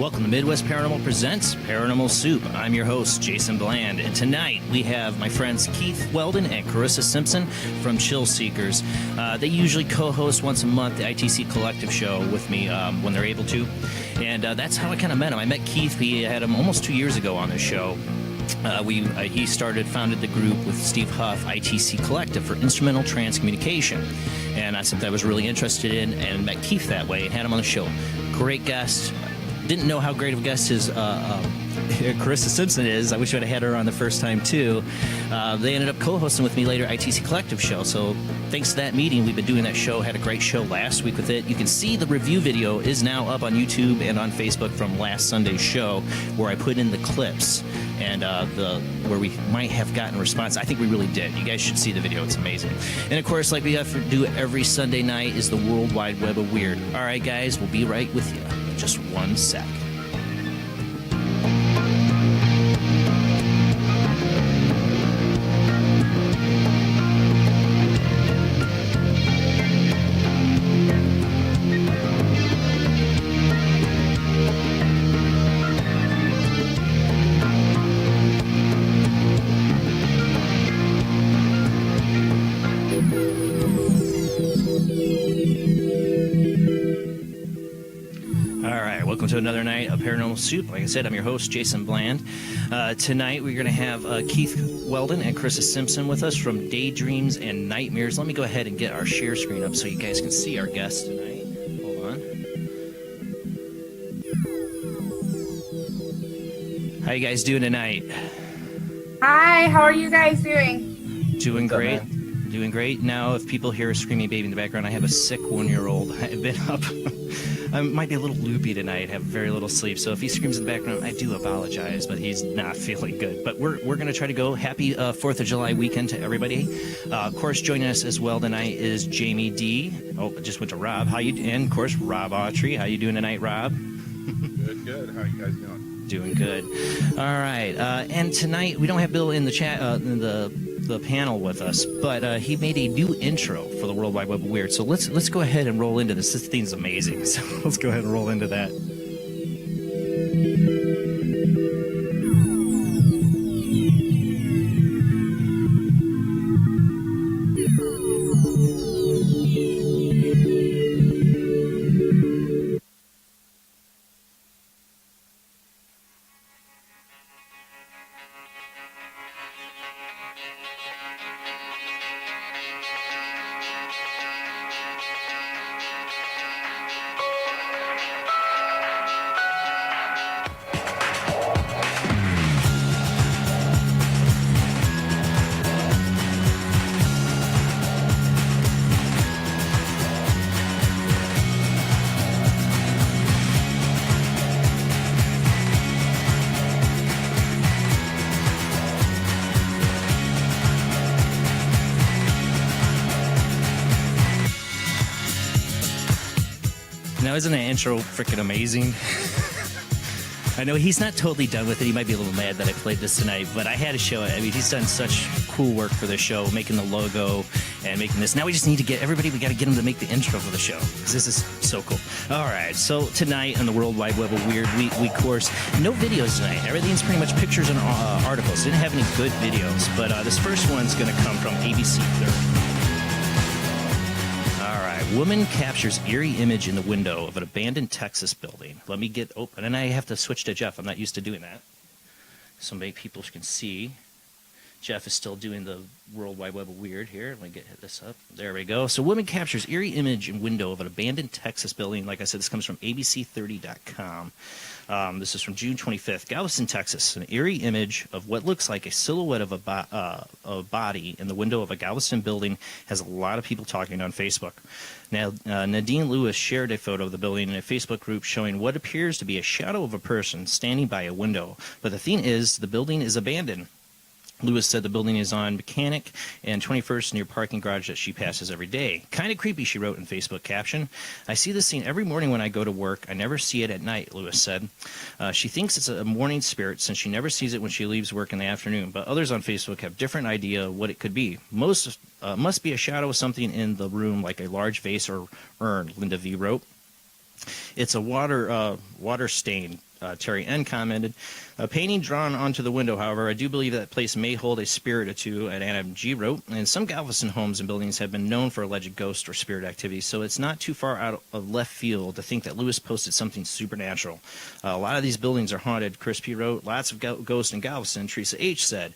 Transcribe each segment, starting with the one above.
welcome to Midwest Paranormal Presents Paranormal Soup. I'm your host, Jason Bland, and tonight we have my friends Keith Weldon and Carissa Simpson from Chillseekers. They usually co-host once a month the ITC Collective show with me when they're able to, and that's how I kind of met him. I met Keith, we had him almost 2 years ago on this show. He founded the group with Steve Huff, ITC Collective, for instrumental trance communication. And that's something I was really interested in, and met Keith that way and had him on the show. Great guest. Didn't know how great of a guest his Carissa Simpson is. I wish I'd have had her on the first time, too. They ended up co-hosting with me later ITC Collective show. So thanks to that meeting, we've been doing that show. Had a great show last week with it. You can see the review video is now up on YouTube and on Facebook from last Sunday's show, where I put in the clips and where we might have gotten a response. I think we really did. You guys should see the video. It's amazing. And, of course, like we have to do every Sunday night, is the World Wide Web of Weird. All right, guys, we'll be right with you. Just one sec. To another night of Paranormal Soup. Like I said, I'm your host, Jason Bland. Tonight we're going to have Keith Weldon and Carissa Simpson with us from Daydreams and Nightmares. Let me go ahead and get our share screen up so you guys can see our guests tonight. Hold on. How you guys doing tonight? Hi, how are you guys doing? Doing great. Doing great. Now, if people hear a screaming baby in the background, I have a sick 1-year-old. I've been up. I might be a little loopy tonight, have very little sleep. So if he screams in the background, I do apologize, but he's not feeling good. But we're going to try to go. Happy 4th of July weekend to everybody. Of course, joining us as well tonight is Jamie D. Oh, I just went to Rob. And, of course, Rob Autry. How you doing tonight, Rob? Good. How you guys doing? Doing good. All right. And tonight, we don't have Bill in the chat, in the panel with us, but he made a new intro for the World Wide Web of Weird. So let's go ahead and roll into this. This thing's amazing. So let's go ahead and roll into that. Now, isn't that intro freaking amazing? I know he's not totally done with it. He might be a little mad that I played this tonight, but I had to show it. I mean, he's done such cool work for the show, making the logo and making this. Now we just need to get everybody, we got to get him to make the intro for the show, because this is so cool. All right, so tonight on the World Wide Web of Weird, we course, no videos tonight. Everything's pretty much pictures and articles. Didn't have any good videos, but this first one's going to come from ABC 30. Woman captures eerie image in the window of an abandoned Texas building. Let me get open. And I have to switch to Jeff. I'm not used to doing that. So maybe people can see. Jeff is still doing the World Wide Web of Weird here. Let me get this up. There we go. So woman captures eerie image in window of an abandoned Texas building. Like I said, this comes from ABC30.com. This is from June 25th. Galveston, Texas. An eerie image of what looks like a silhouette of a body in the window of a Galveston building has a lot of people talking on Facebook. Now, Nadine Lewis shared a photo of the building in a Facebook group showing what appears to be a shadow of a person standing by a window. But the thing is, the building is abandoned. Lewis said the building is on Mechanic and 21st near parking garage that she passes every day. Kind of creepy, she wrote in Facebook caption. I see this scene every morning when I go to work. I never see it at night, Lewis said. She thinks it's a morning spirit since she never sees it when she leaves work in the afternoon, but others on Facebook have different idea what it could be. Most must be a shadow of something in the room, like a large vase or urn, Linda V wrote. It's a water stain Terry N. commented, a painting drawn onto the window, however, I do believe that place may hold a spirit or two, and Adam G. wrote, and some Galveston homes and buildings have been known for alleged ghost or spirit activity, so it's not too far out of left field to think that Lewis posted something supernatural. A lot of these buildings are haunted, Chris P. wrote, lots of ghosts in Galveston, Teresa H. said.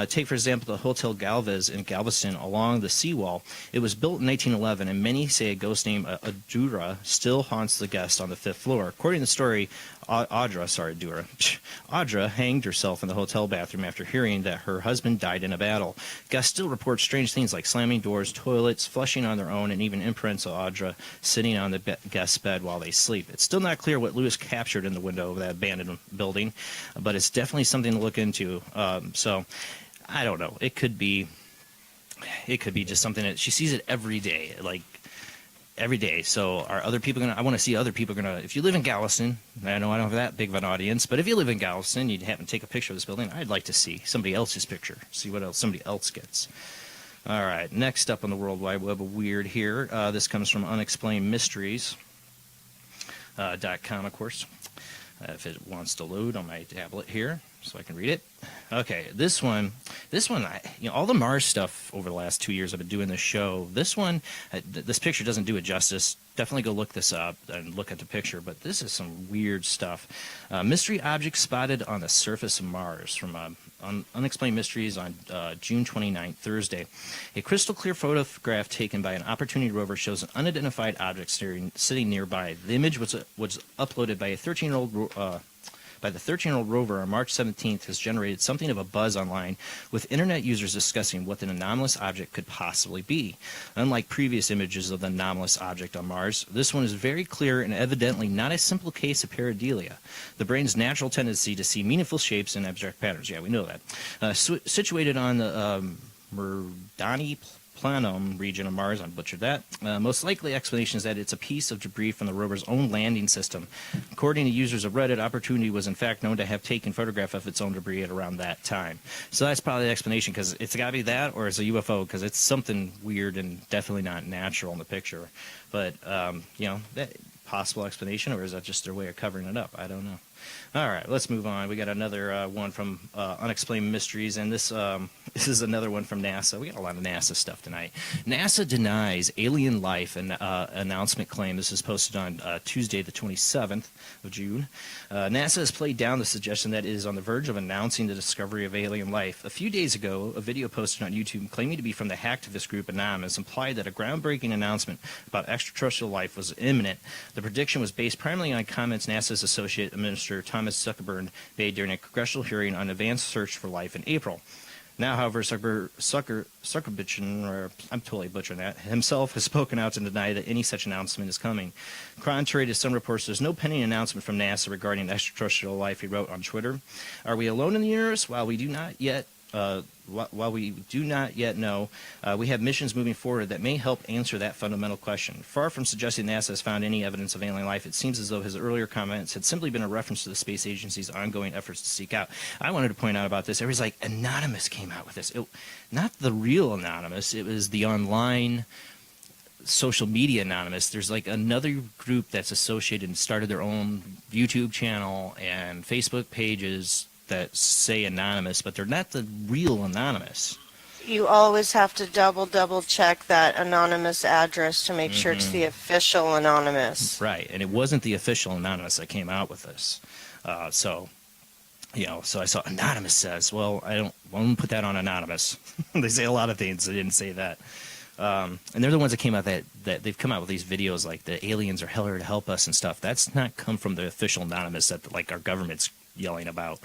Take, for example, the Hotel Galvez in Galveston along the seawall. It was built in 1911, and many say a ghost named Adura still haunts the guest on the 5th floor. According to the story, Audra hanged herself in the hotel bathroom after hearing that her husband died in a battle. Guests still report strange things like slamming doors, toilets, flushing on their own, and even imprints of Audra sitting on the guest's bed while they sleep. It's still not clear what Lewis captured in the window of that abandoned building, but it's definitely something to look into. So, I don't know. It could be just something that she sees it every day, like every day. So are other people going to, I want to see other people going to, if you live in Galveston, I know I don't have that big of an audience, but if you live in Galveston, you happen to take a picture of this building, I'd like to see somebody else's picture, see what else somebody else gets. All right, next up on the World Wide Web of Weird here, this comes from unexplainedmysteries.com, of course. If it wants to load on my tablet here, so I can read it. Okay, this one, all the Mars stuff over the last 2 years I've been doing this show. This one, this picture doesn't do it justice. Definitely go look this up and look at the picture, but this is some weird stuff. Mystery object spotted on the surface of Mars from Unexplained Mysteries on June 29th, Thursday. A crystal clear photograph taken by an Opportunity rover shows an unidentified object sitting nearby. The image was uploaded by a 13-year-old by the 13-year-old rover on March 17th has generated something of a buzz online, with internet users discussing what an anomalous object could possibly be. Unlike previous images of the anomalous object on Mars, this one is very clear and evidently not a simple case of pareidolia, the brain's natural tendency to see meaningful shapes and abstract patterns. Yeah, we know that. Situated on the Merdani Planum region of Mars, I butchered that. Most likely explanation is that it's a piece of debris from the rover's own landing system. According to users of Reddit, Opportunity was in fact known to have taken photograph of its own debris at around that time. So that's probably the explanation, because it's got to be that or it's a UFO, because it's something weird and definitely not natural in the picture. But, that possible explanation, or is that just their way of covering it up? I don't know. All right, let's move on. We got another one from Unexplained Mysteries, and this is another one from NASA. We got a lot of NASA stuff tonight. NASA denies alien life and announcement claim. This is posted on Tuesday, the 27th of June. NASA has played down the suggestion that it is on the verge of announcing the discovery of alien life. A few days ago, a video posted on YouTube claiming to be from the hacktivist group Anonymous implied that a groundbreaking announcement about extraterrestrial life was imminent. The prediction was based primarily on comments NASA's Associate Administrator Thomas Zuckerberg made during a congressional hearing on advanced search for life in April. Now, however, Zuckerberg, or I'm totally butchering that, himself has spoken out to deny that any such announcement is coming. Contrary to some reports, there's no pending announcement from NASA regarding extraterrestrial life, he wrote on Twitter. Are we alone in the universe? While we do not yet know, we have missions moving forward that may help answer that fundamental question. Far from suggesting NASA has found any evidence of alien life, it seems as though his earlier comments had simply been a reference to the space agency's ongoing efforts to seek out. I wanted to point out about this. Everybody's like, Anonymous came out with this. Not the real Anonymous. It was the online social media Anonymous. There's like another group that's associated and started their own YouTube channel and Facebook pages that say Anonymous, but they're not the real Anonymous. You always have to double check that Anonymous address to make sure it's the official Anonymous. Right, and it wasn't the official Anonymous that came out with this. So I saw Anonymous says, well, I won't put that on Anonymous. They say a lot of things. They didn't say that. And they're the ones that came out that they've come out with these videos like the aliens are here to help us and stuff. That's not come from the official Anonymous that like our government's yelling about.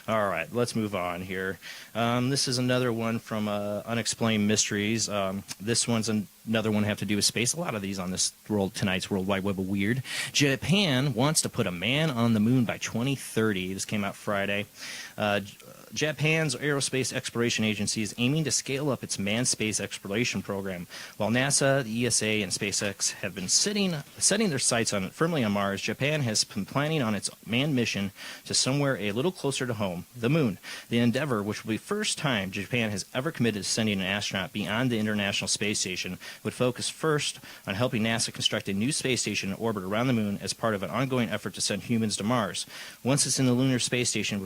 All right, let's move on here. This is another one from Unexplained Mysteries. This one's another one have to do with space. A lot of these on this tonight's World Wide Web of Weird. Japan wants to put a man on the moon by 2030. This came out Friday. Japan's Aerospace Exploration Agency is aiming to scale up its manned space exploration program. While NASA, the ESA, and SpaceX have been setting their sights firmly on Mars, Japan has been planning on its manned mission to somewhere a little closer to home, the moon. The endeavor, which will be the first time Japan has ever committed to sending an astronaut beyond the International Space Station, would focus first on helping NASA construct a new space station in orbit around the moon as part of an ongoing effort to send humans to Mars. Once the lunar space station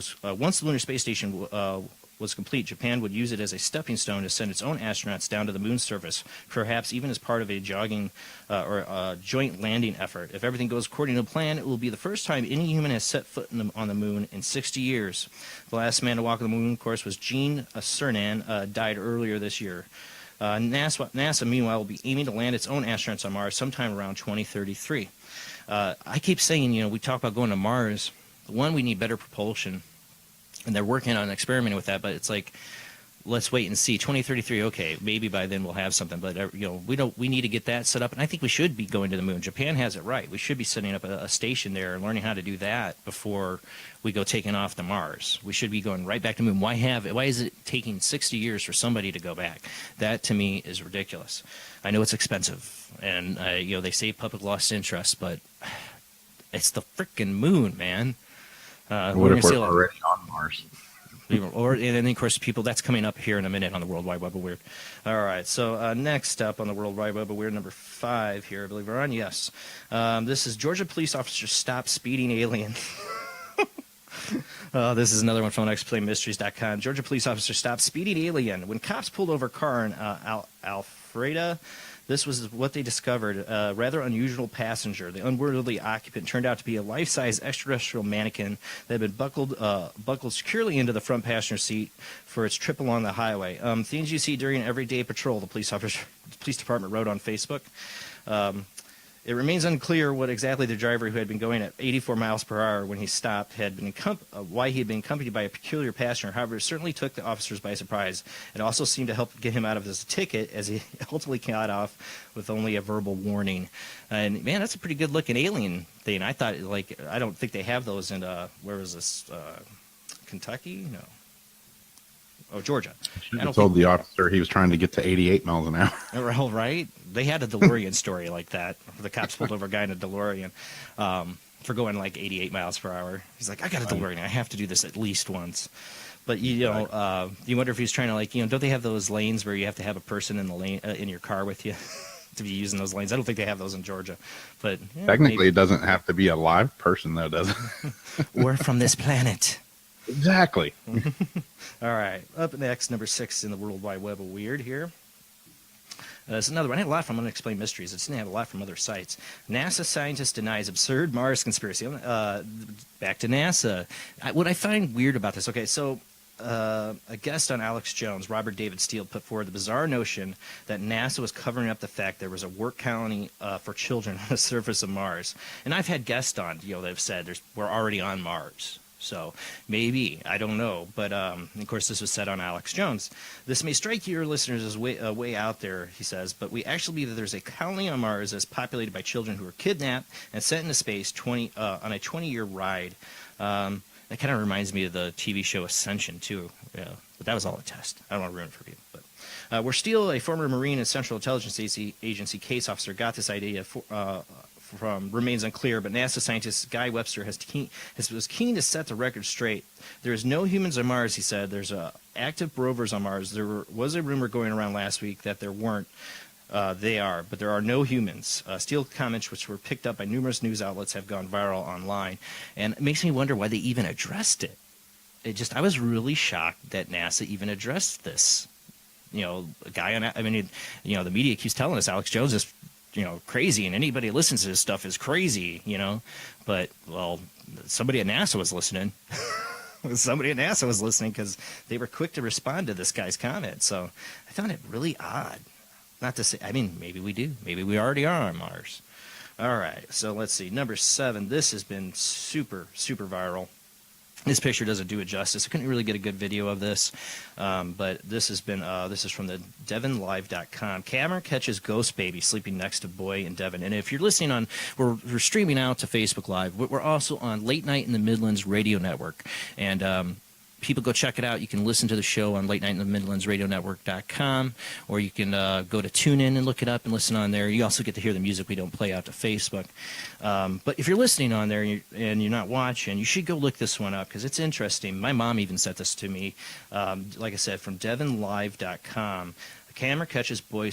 was complete, Japan would use it as a stepping stone to send its own astronauts down to the moon's surface, perhaps even as part of a joint landing effort. If everything goes according to plan, it will be the first time any human has set foot on the moon in 60 years. The last man to walk on the moon, of course, was Gene Cernan, died earlier this year. NASA, meanwhile, will be aiming to land its own astronauts on Mars sometime around 2033. I keep saying, we talk about going to Mars. One, we need better propulsion. And they're working on experimenting with that, but it's like, let's wait and see. 2033, okay, maybe by then we'll have something, but we need to get that set up, and I think we should be going to the moon. Japan has it right. We should be setting up a station there and learning how to do that before we go taking off to Mars. We should be going right back to the moon. Why is it taking 60 years for somebody to go back? That to me is ridiculous. I know it's expensive, and they say public lost interest, but it's the freaking moon, man. What if we're already on Mars? And then, of course, people, that's coming up here in a minute on the World Wide Web of Weird. All right, so next up on the World Wide Web of Weird, number 5 here, I believe we're on. Yes. This is Georgia police officer stopped speeding alien. This is another one from unexplainedmysteries.com. Georgia police officer stopped speeding alien. When cops pulled over a car in Alpharetta, this was what they discovered. A rather unusual passenger. The unworthy occupant turned out to be a life-size extraterrestrial mannequin that had been buckled securely into the front passenger seat for its trip along the highway. Things you see during an everyday patrol, the police department wrote on Facebook. It remains unclear what exactly the driver, who had been going at 84 miles per hour when he stopped, why he had been accompanied by a peculiar passenger. However, it certainly took the officers by surprise. It also seemed to help get him out of his ticket, as he ultimately got off with only a verbal warning. And man, that's a pretty good-looking alien thing. I thought, I don't think they have those in where was this? Kentucky? No. Oh, Georgia. I told the officer he was trying to get to 88 miles an hour. Oh, right? They had a DeLorean story like that. The cops pulled over a guy in a DeLorean for going like 88 miles per hour. He's like, I got a DeLorean. I have to do this at least once. But, you wonder if he's trying to, don't they have those lanes where you have to have a person in the lane in your car with you to be using those lanes? I don't think they have those in Georgia. But technically, maybe. It doesn't have to be a live person, though, does it? We're from this planet. Exactly. All right. Up next, number 6 in the World Wide Web of Weird here. It's another one. I had a lot from Unexplained Mysteries. I didn't have a lot from other sites. NASA scientist denies absurd Mars conspiracy. Back to NASA. What I find weird about this, okay, so a guest on Alex Jones, Robert David Steele, put forward the bizarre notion that NASA was covering up the fact there was a work colony for children on the surface of Mars. And I've had guests on, that have said we're already on Mars. So maybe, I don't know, but of course this was said on Alex Jones. This may strike your listeners as way out there, he says, but we actually believe that there's a colony on Mars that's populated by children who were kidnapped and sent into space on a 20-year ride. That kind of reminds me of the TV show Ascension too. Yeah, but that was all a test. I don't want to ruin it for people. But where Steele, a former Marine and Central Intelligence Agency case officer, got this idea from remains unclear, but NASA scientist Guy Webster was keen to set the record straight. There is no humans on Mars, he said. There's active rovers on Mars. There was a rumor going around last week that there weren't. They are, but there are no humans. Steele comments, which were picked up by numerous news outlets, have gone viral online, and it makes me wonder why they even addressed it. I was really shocked that NASA even addressed this. A guy on, the media keeps telling us Alex Jones is crazy, and anybody who listens to this stuff is crazy, but, well, somebody at NASA was listening. Somebody at NASA was listening because they were quick to respond to this guy's comment. So I found it really odd. Not to say, maybe we do. Maybe we already are on Mars. All right, so let's see. Number 7, this has been super, super viral. This picture doesn't do it justice. I couldn't really get a good video of this, but this has been this is from the DevonLive.com. Camera catches ghost baby sleeping next to boy in Devon. And if you're listening on, we're streaming out to Facebook Live. We're also on Late Night in the Midlands Radio Network, and people go check it out. You can listen to the show on Late Night in the Midlands Radio Network.com, or you can go to TuneIn and look it up and listen on there. You also get to hear the music we don't play out to Facebook. But if you're listening on there and you're not watching, you should go look this one up because it's interesting. My mom even sent this to me, like I said, from DevonLive.com. Camera catches ghost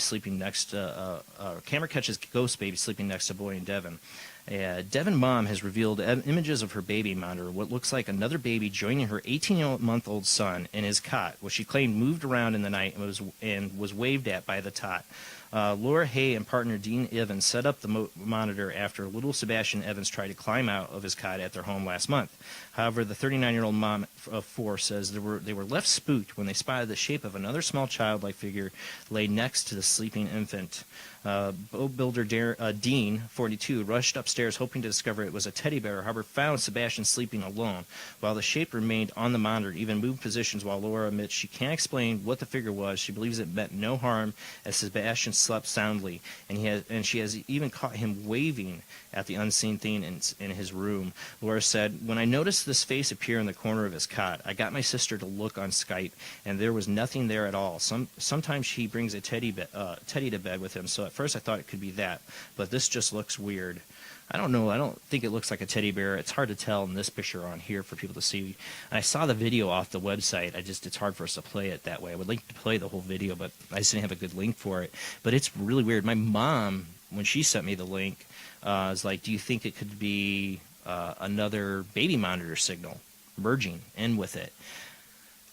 baby sleeping next to boy in Devon. Devon mom has revealed images of her baby monitor, what looks like another baby joining her 18-month-old son in his cot, which she claimed moved around in the night and was waved at by the tot. Laura Hay and partner Dean Evans set up the monitor after little Sebastian Evans tried to climb out of his cot at their home last month. However, the 39-year-old mom of 4 says they were left spooked when they spotted the shape of another small childlike figure lay next to the sleeping infant. Boat builder Dean, 42, rushed upstairs hoping to discover it was a teddy bear, however found Sebastian sleeping alone. While the shape remained on the monitor, even moved positions while Laura admits she can't explain what the figure was. She believes it meant no harm as Sebastian slept soundly, and she has even caught him waving at the unseen thing in his room. Laura said, "When I noticed this face appear in the corner of his cot, I got my sister to look on Skype, and there was nothing there at all. Sometimes he brings a teddy to bed with him, so at first I thought it could be that, but this just looks weird." I don't know. I don't think it looks like a teddy bear. It's hard to tell in this picture on here for people to see. I saw the video off the website. It's hard for us to play it that way. I would like to play the whole video, but I just didn't have a good link for it. But it's really weird. My mom, when she sent me the link, was like, "Do you think it could be another baby monitor signal merging in with it?"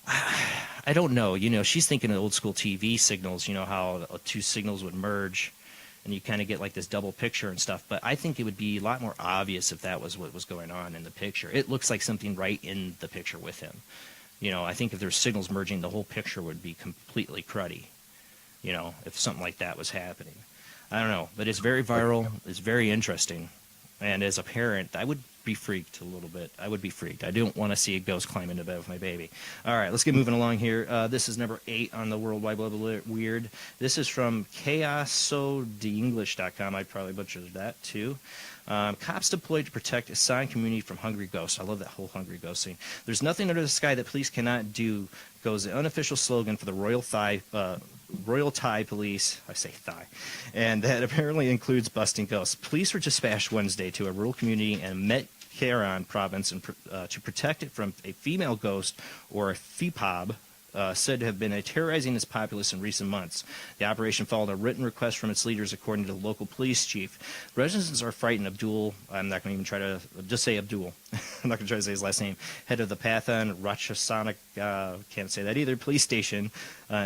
I don't know. She's thinking of old school TV signals, how two signals would merge and you kind of get like this double picture and stuff. But I think it would be a lot more obvious if that was what was going on in the picture. It looks like something right in the picture with him. I think if there's signals merging, the whole picture would be completely cruddy, if something like that was happening. I don't know, but it's very viral. It's very interesting. And as a parent, I would be freaked a little bit. I would be freaked. I don't want to see a ghost climb into bed with my baby. All right, let's get moving along here. This is number 8 on the World Wide Web of Weird. This is from chaosodenglish.com. I probably butchered that, too. Cops deployed to protect a Assad community from hungry ghosts. I love that whole hungry ghost scene. "There's nothing under the sky that police cannot do," goes the unofficial slogan for the Royal Thai Police. I say Thai. And that apparently includes busting ghosts. Police were dispatched Wednesday to a rural community in Metcaron province to protect it from a female ghost, or a FEPOB, said to have been terrorizing its populace in recent months. The operation followed a written request from its leaders, according to the local police chief. Residents are frightened. Abdul, I'm not going to even try to just say Abdul. I'm not going to try to say his last name. Head of the Pathan Ratchasana, can't say that either, police station,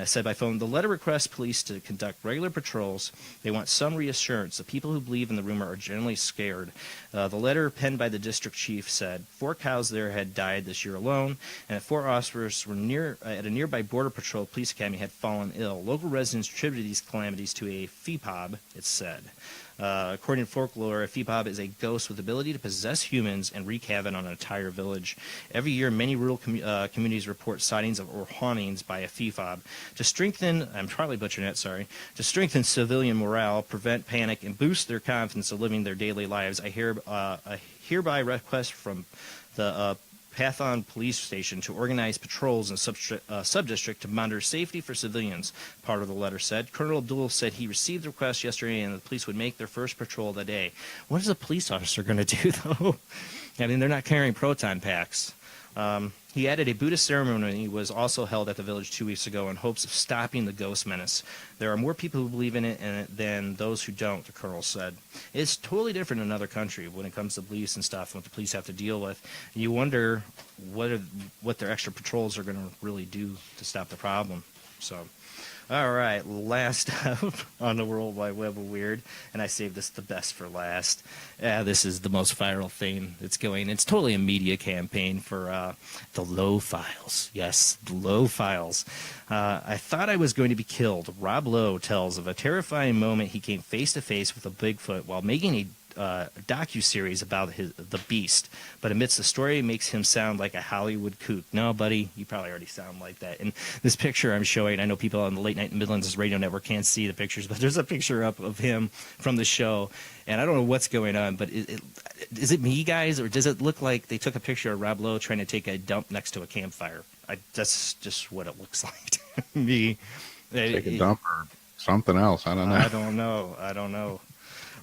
said by phone, "The letter requests police to conduct regular patrols. They want some reassurance. The people who believe in the rumor are generally scared." The letter, penned by the district chief, said 4 cows there had died this year alone, and that 4 officers were at a nearby border patrol police academy had fallen ill. Local residents attributed these calamities to a FEPOB, it said. According to folklore, a FEPOB is a ghost with the ability to possess humans and wreak havoc on an entire village. Every year, many rural communities report sightings or hauntings by a FEPOB. To strengthen civilian morale, prevent panic, and boost their confidence of living their daily lives, I hereby request from the Pathan Police Station to organize patrols in sub-district to monitor safety for civilians, part of the letter said. Colonel Abdul said he received the request yesterday and the police would make their first patrol of the day. What is a police officer going to do, though? I mean, they're not carrying proton packs. He added a Buddhist ceremony was also held at the village 2 weeks ago in hopes of stopping the ghost menace. There are more people who believe in it than those who don't, the colonel said. It's totally different in another country when it comes to beliefs and stuff, what the police have to deal with. You wonder what their extra patrols are going to really do to stop the problem. So, all right, last up on the World Wide Web of Weird, and I saved this the best for last. This is the most viral thing that's going. It's totally a media campaign for the Low Files. Yes, the Low Files. I thought I was going to be killed. Rob Lowe tells of a terrifying moment he came face to face with a Bigfoot while making a docu-series about the beast, but amidst the story makes him sound like a Hollywood kook. No, buddy, you probably already sound like that. And this picture I'm showing, I know people on the Late Night Midlands Radio Network can't see the pictures, but there's a picture up of him from the show, and I don't know what's going on, but is it me, guys, or does it look like they took a picture of Rob Lowe trying to take a dump next to a campfire? That's just what it looks like to me. Take a dump or something else. I don't know. I don't know.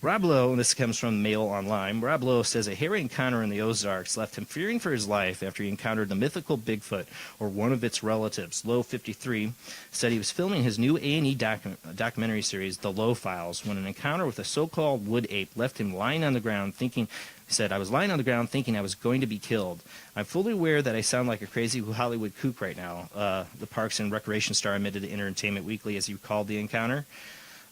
Rob Lowe, and this comes from Mail Online, Rob Lowe says a hairy encounter in the Ozarks left him fearing for his life after he encountered the mythical Bigfoot or one of its relatives. Lowe, 53, said he was filming his new A&E documentary series, The Lowe Files, when an encounter with a so-called wood ape left him lying on the ground thinking... He said, I was lying on the ground thinking I was going to be killed. I'm fully aware that I sound like a crazy Hollywood kook right now, the Parks and Recreation star admitted to Entertainment Weekly as he recalled the encounter.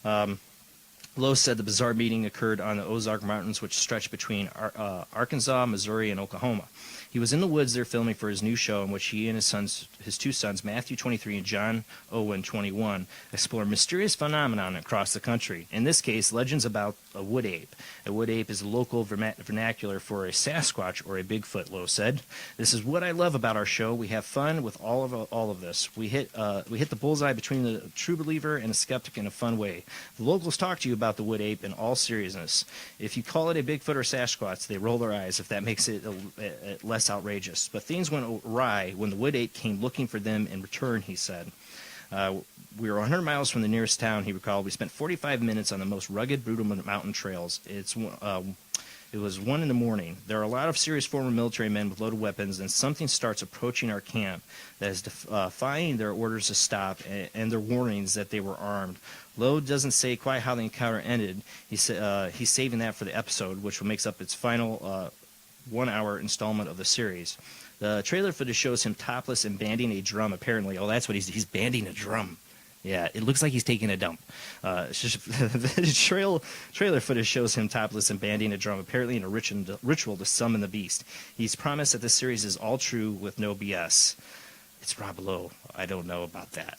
Lowe said the bizarre meeting occurred on the Ozark Mountains, which stretch between Arkansas, Missouri, and Oklahoma. He was in the woods there filming for his new show in which he and his two sons, Matthew, 23, and John Owen, 21, explore mysterious phenomenon across the country. In this case, legends about a wood ape. A wood ape is a local vernacular for a Sasquatch or a Bigfoot, Lowe said. This is what I love about our show. We have fun with all of this. We hit the bullseye between the true believer and a skeptic in a fun way. The locals talk to you about the wood ape in all seriousness. If you call it a Bigfoot or Sasquatch, they roll their eyes if that makes it less outrageous. But things went awry when the wood ape came looking for them in return, he said. We were 100 miles from the nearest town, he recalled. We spent 45 minutes on the most rugged, brutal mountain trails. It was 1 in the morning. There are a lot of serious former military men with loaded weapons, and something starts approaching our camp that is defying their orders to stop and their warnings that they were armed. Lowe doesn't say quite how the encounter ended. He's saving that for the episode, which makes up its final 1-hour installment of the series. The trailer footage shows him topless and banding a drum, apparently. Oh, that's what he's banding a drum. Yeah, it looks like he's taking a dump. The trailer footage shows him topless and banding a drum, apparently in a ritual to summon the beast. He's promised that this series is all true with no BS. It's Rob Lowe. I don't know about that.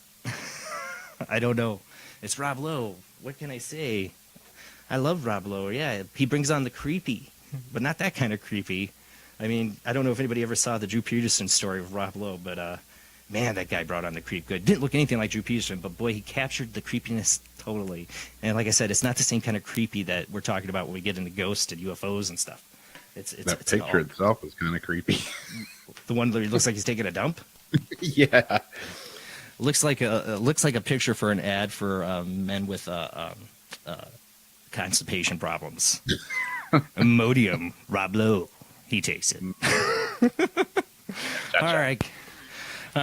I don't know. It's Rob Lowe. What can I say? I love Rob Lowe. Yeah, he brings on the creepy, but not that kind of creepy. I mean, I don't know if anybody ever saw the Drew Peterson story of Rob Lowe, but man, that guy brought on the creep good. Didn't look anything like Drew Peterson, but boy, he captured the creepiness totally. And like I said, it's not the same kind of creepy that we're talking about when we get into ghosts and UFOs and stuff. It's picture itself is kind of creepy. The one that looks like he's taking a dump. Yeah, looks like a picture for an ad for men with constipation problems. Imodium, Rob Lowe, he takes it. All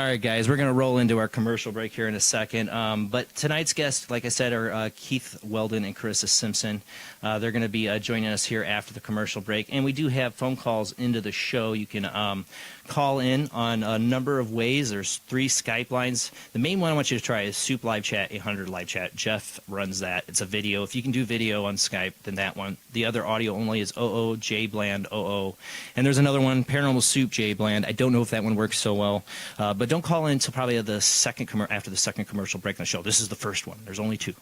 right, guys, we're going to roll into our commercial break here in a second. But tonight's guests, like I said, are Keith Weldon and Carissa Simpson. They're going to be joining us here after the commercial break. And we do have phone calls into the show. You can call in on a number of ways. There's 3 Skype lines. The main one I want you to try is Soup Live Chat, 800 Live Chat. Jeff runs that. It's a video. If you can do video on Skype, then that one. The other audio only is OO J Bland OO. And there's another one, Paranormal Soup J Bland. I don't know if that one works so well. But don't call in until probably after the second commercial break on the show. This is the first one. There's only 2.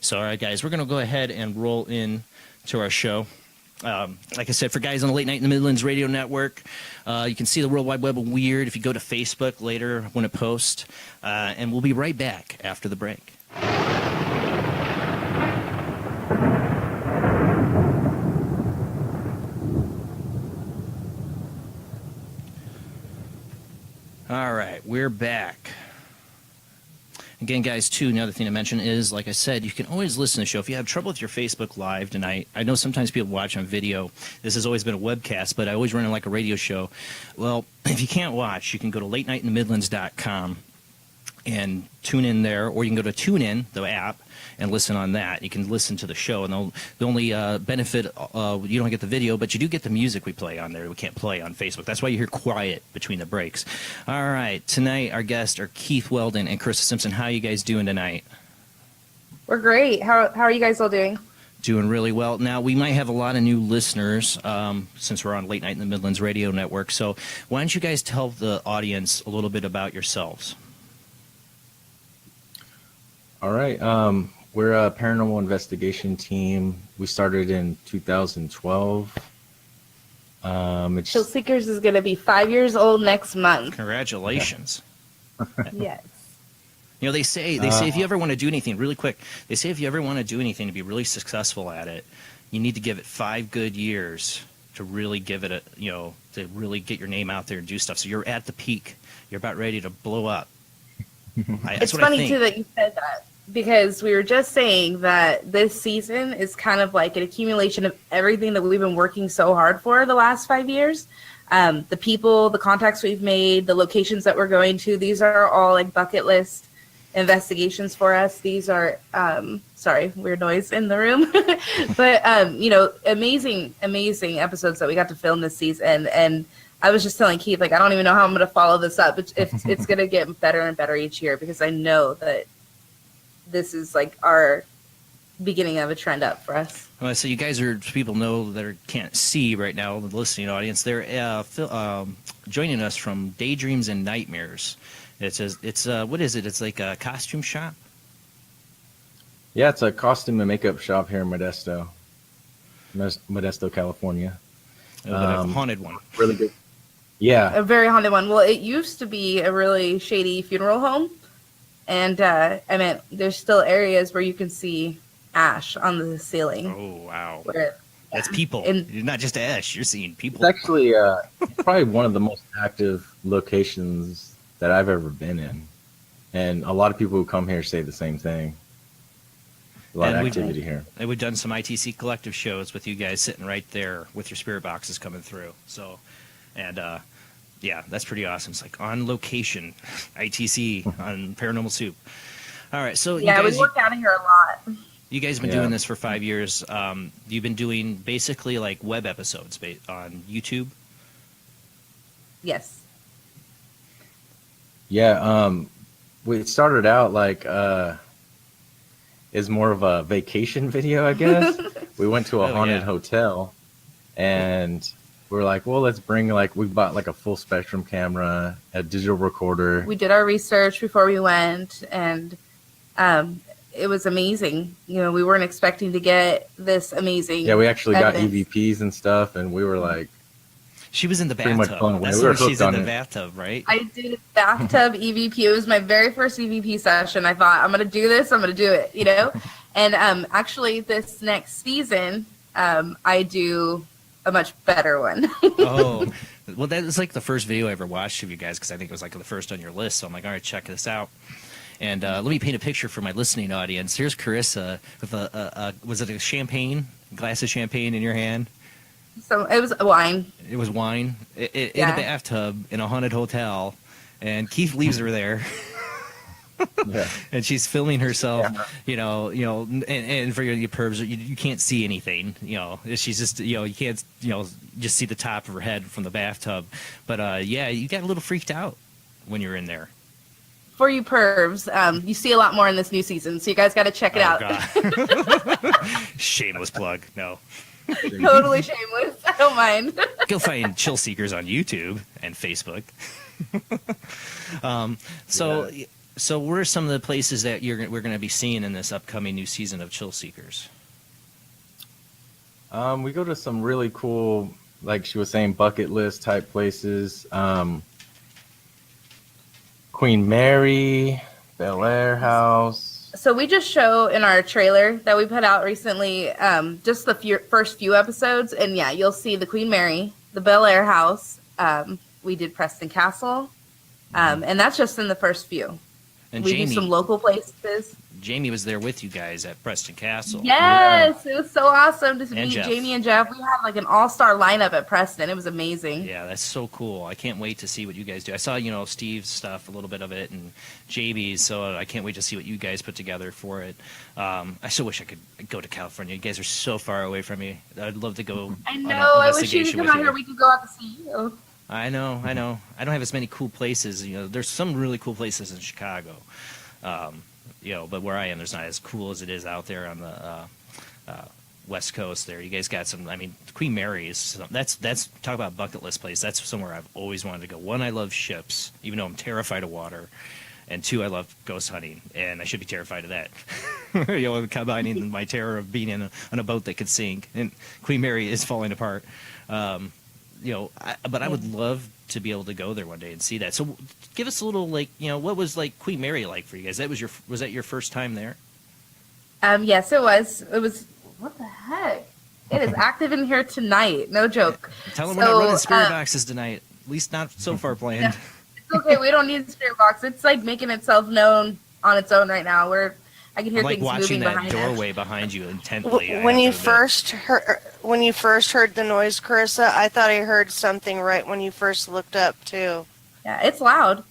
So, all right, guys, we're going to go ahead and roll in to our show. Like I said, for guys on the Late Night in the Midlands Radio Network, you can see the World Wide Web of Weird if you go to Facebook later when it posts. And we'll be right back after the break. All right, we're back. Again, guys, too, another thing to mention is, like I said, you can always listen to the show. If you have trouble with your Facebook Live tonight, I know sometimes people watch on video. This has always been a webcast, but I always run it like a radio show. Well, if you can't watch, you can go to latenightinthemidlands.com and tune in there, or you can go to TuneIn, the app, and listen on that. You can listen to the show, and the only benefit, you don't get the video, but you do get the music we play on there. We can't play on Facebook. That's why you hear quiet between the breaks. All right, tonight our guests are Keith Weldon and Carissa Simpson. How are you guys doing tonight? We're great. How are you guys all doing? Doing really well. Now, we might have a lot of new listeners since we're on Late Night in the Midlands Radio Network, so why don't you guys tell the audience a little bit about yourselves? All right. We're a paranormal investigation team. We started in 2012. Chillseekers is going to be 5 years old next month. Congratulations. Yes. You know, they say if you ever want to do anything, really quick, they say if you ever want to do anything to be really successful at it, you need to give it 5 good years to really give it to really get your name out there and do stuff. So you're at the peak. You're about ready to blow up. It's funny, too, that you said that. because we were just saying that this season is kind of like an accumulation of everything that we've been working so hard for the last 5 years. The people, the contacts we've made, the locations that we're going to, these are all like bucket list investigations for us. These are, sorry, weird noise in the room, but, amazing episodes that we got to film this season. And I was just telling Keith, like, I don't even know how I'm going to follow this up. It's going to get better and better each year, because I know that this is like our beginning of a trend up for us. Well, so you guys are, people know that can't see right now, the listening audience, they're joining us from Daydreams and Nightmares. It's what is it? It's like a costume shop? Yeah, it's a costume and makeup shop here in Modesto, California. A haunted one. Really good. Yeah. A very haunted one. Well, it used to be a really shady funeral home. And, there's still areas where you can see ash on the ceiling. Oh, wow. Where, That's people. You're not just ash. You're seeing people. It's actually probably one of the most active locations that I've ever been in. And a lot of people who come here say the same thing. A lot of activity here. And we've done some ITC collective shows with you guys sitting right there with your spirit boxes coming through. So, and yeah, that's pretty awesome. It's like on location, ITC on Paranormal Soup. All right, so yeah, we work out of here a lot. You guys have been doing this for 5 years. You've been doing basically like web episodes on YouTube. Yes. Yeah, we started out like is more of a vacation video, I guess. We went to a haunted hotel, and we're like, well, let's bring we bought like a full spectrum camera, a digital recorder. We did our research before we went, and it was amazing. You know, we weren't expecting to get this amazing. Yeah, we actually got evidence. EVPs and stuff, and we were like, she was in the pretty bathtub. much blown away. That's We were where she's in hooked the on it. bathtub, right? I did a bathtub EVP. It was my very first EVP session. I thought, I'm going to do this. I'm going to do it, you know? And actually, this next season, I do a much better one. Oh, well, that was like the first video I ever watched of you guys, because I think it was like the first on your list. So I'm like, all right, check this out. And let me paint a picture for my listening audience. Here's Carissa with was it a glass of champagne in your hand? So it was wine. It was wine in a bathtub in a haunted hotel, and Keith leaves her there. yeah. And she's filming herself, you know, and for you pervs, you can't see anything, you know. She's just, you can't, just see the top of her head from the bathtub. But yeah, you got a little freaked out when you were in there. For you pervs, you see a lot more in this new season, so you guys got to check it out. God. Shameless plug. No. Totally shameless. I don't mind. Go find Chillseekers on YouTube and Facebook. So what are some of the places that we're going to be seeing in this upcoming new season of Chillseekers? We go to some really cool, like she was saying, bucket list type places. Queen Mary, Bel Air House. So we just show in our trailer that we put out recently, just the first few episodes, and yeah, you'll see the Queen Mary, the Bel Air House. We did Preston Castle, and that's just in the first few. And we Jamie, do some local places. Jamie was there with you guys at Preston Castle. Yes, it was so awesome to meet Jeff. Jamie and Jeff. We had like an all-star lineup at Preston. It was amazing. Yeah, that's so cool. I can't wait to see what you guys do. I saw, Steve's stuff, a little bit of it, and JB's, so I can't wait to see what you guys put together for it. I so wish I could go to California. You guys are so far away from me. I'd love to go. I on know. an I wish you could investigation come with out here. We could go out to see you. I know. I don't have as many cool places. There's some really cool places in Chicago. But where I am, there's not as cool as it is out there on the West Coast. There, you guys got some. I mean, Queen Mary is that's talk about bucket list place. That's somewhere I've always wanted to go. One, I love ships, even though I'm terrified of water, and two, I love ghost hunting, and I should be terrified of that. Combining my terror of being on a boat that could sink, and Queen Mary is falling apart. But I would love to be able to go there one day and see that. So give us a little, what was Queen Mary like for you guys? Was that your first time there? Yes, it was. It was, what the heck? It is active in here tonight. No joke. Tell them we're not running spirit boxes tonight. At least not so far planned. It's okay. We don't need spirit box. It's like making itself known on its own right now. I can hear I'm like things watching moving that behind doorway behind you intently. I When have you to admit. first heard the noise, Carissa, I thought I heard something right when you first looked up too. Yeah, it's loud.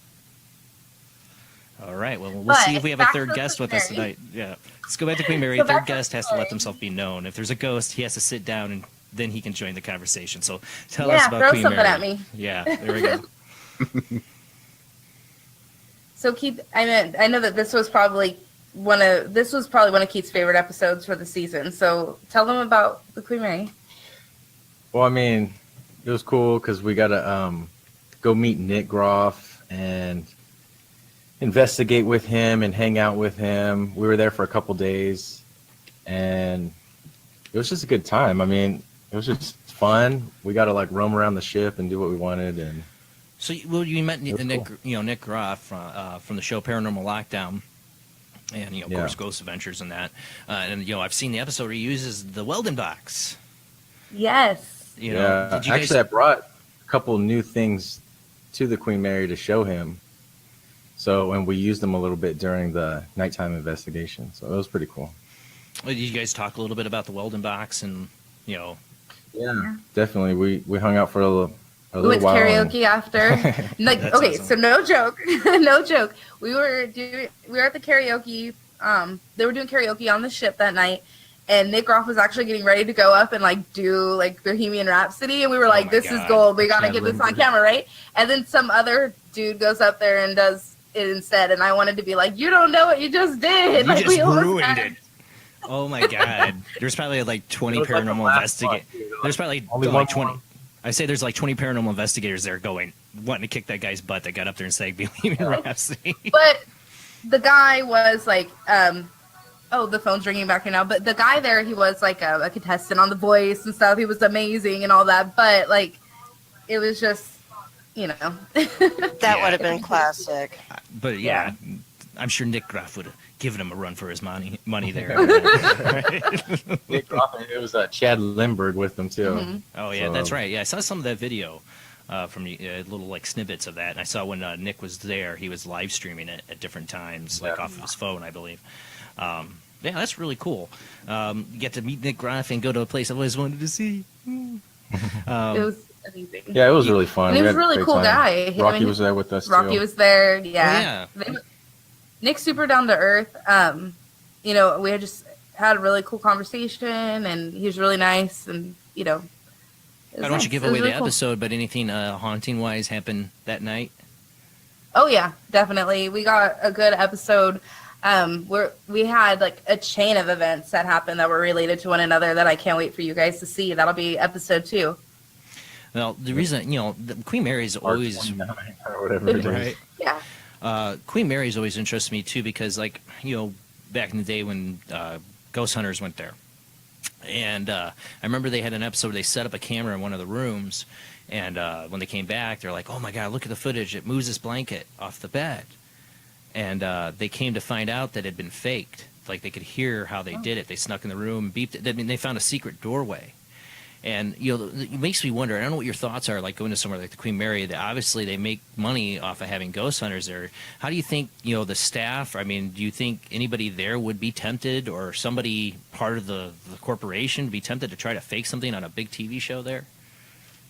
All right. Well, we'll But see if we have a back third to guest Queen with us Mary. tonight. Yeah. Let's go back to Queen Mary. So Third back to guest the has to let story. himself be known. If there's a ghost, he has to sit down and then he can join the conversation. So tell Yeah, us about throw Queen something Mary. at me. Yeah, there we go. So Keith, I know that this was probably one of Keith's favorite episodes for the season. So tell them about the Queen Mary. Well, I mean, it was cool because we got to go meet Nick Groff and investigate with him and hang out with him. We were there for a couple days, and it was just a good time. I mean, it was just fun. We got to like roam around the ship and do what we wanted. And So, you met Nick, cool. Nick Groff from the show Paranormal Lockdown, and of Yeah. course Ghost Adventures and that. And I've seen the episode where he uses the Weldon box. Yes. You know, yeah, did you actually, guys? I brought a couple new things to the Queen Mary to show him. So, and we used them a little bit during the nighttime investigation. So it was pretty cool. Did you guys talk a little bit about the Weldon box and Yeah, definitely. We hung out for a little We went to while. karaoke after. Like, That's okay, awesome. so no joke, no joke. We were at the karaoke. They were doing karaoke on the ship that night, and Nick Groff was actually getting ready to go up and like do like Bohemian Rhapsody, and we were like, my "This is God. gold. We gotta Chad get this on Lindbergh. camera, right?" And then some other dude goes up there and does it instead, and I wanted to be like, "You don't know what you just did." You Like, just we almost ruined had it. Oh my God! There's probably like 20 It was like the paranormal last investigators. one, dude. There's probably Only like one 20. more. I say there's like 20 paranormal investigators there wanting to kick that guy's butt that got up there and sang Bohemian Rhapsody. But the guy was like, oh, the phone's ringing back right now. But the guy there, he was like a contestant on The Voice and stuff. He was amazing and all that. But like, it was just, you know. That Yeah. would have been classic. But yeah, I'm sure Nick Groff would have given him a run for his money there. Nick Groff, and it was Chad Lindbergh with them too. Mhm. Oh yeah, So- that's right. Yeah, I saw some of that video from the little like snippets of that, and I saw when Nick was there, he was live streaming it at different times, like Yeah. off of his phone, I believe. Yeah, that's really cool. You get to meet Nick Groff and go to a place I've always wanted to see. It was amazing. Yeah, it was really fun. And he We was had a really great cool time. guy. Rocky was there with us Rocky too. was there. Yeah. Oh, yeah. Nick's super down to earth. We had just had a really cool conversation, and he was really nice, and it was I don't want you to nice. give It was away the really cool. episode, but anything haunting wise happened that night? Oh yeah, definitely. We got a good episode. We had like a chain of events that happened that were related to one another that I can't wait for you guys to see. That'll be episode 2. Well, the reason, the Queen Mary's Part always 29 or whatever it is. right. Yeah. Queen Mary's always interested me too because, like, back in the day when ghost hunters went there, and I remember they had an episode where they set up a camera in one of the rooms, and when they came back, they're like, "Oh my God, look at the footage! It moves this blanket off the bed," and they came to find out that it had been faked. Like they could hear how they did it. They snuck in the room, beeped it. I mean, they found a secret doorway. And it makes me wonder. I don't know what your thoughts are. Like going to somewhere like the Queen Mary, that obviously they make money off of having ghost hunters there. How do you think the staff? I mean, do you think anybody there would be tempted, or somebody part of the corporation be tempted to try to fake something on a big TV show there?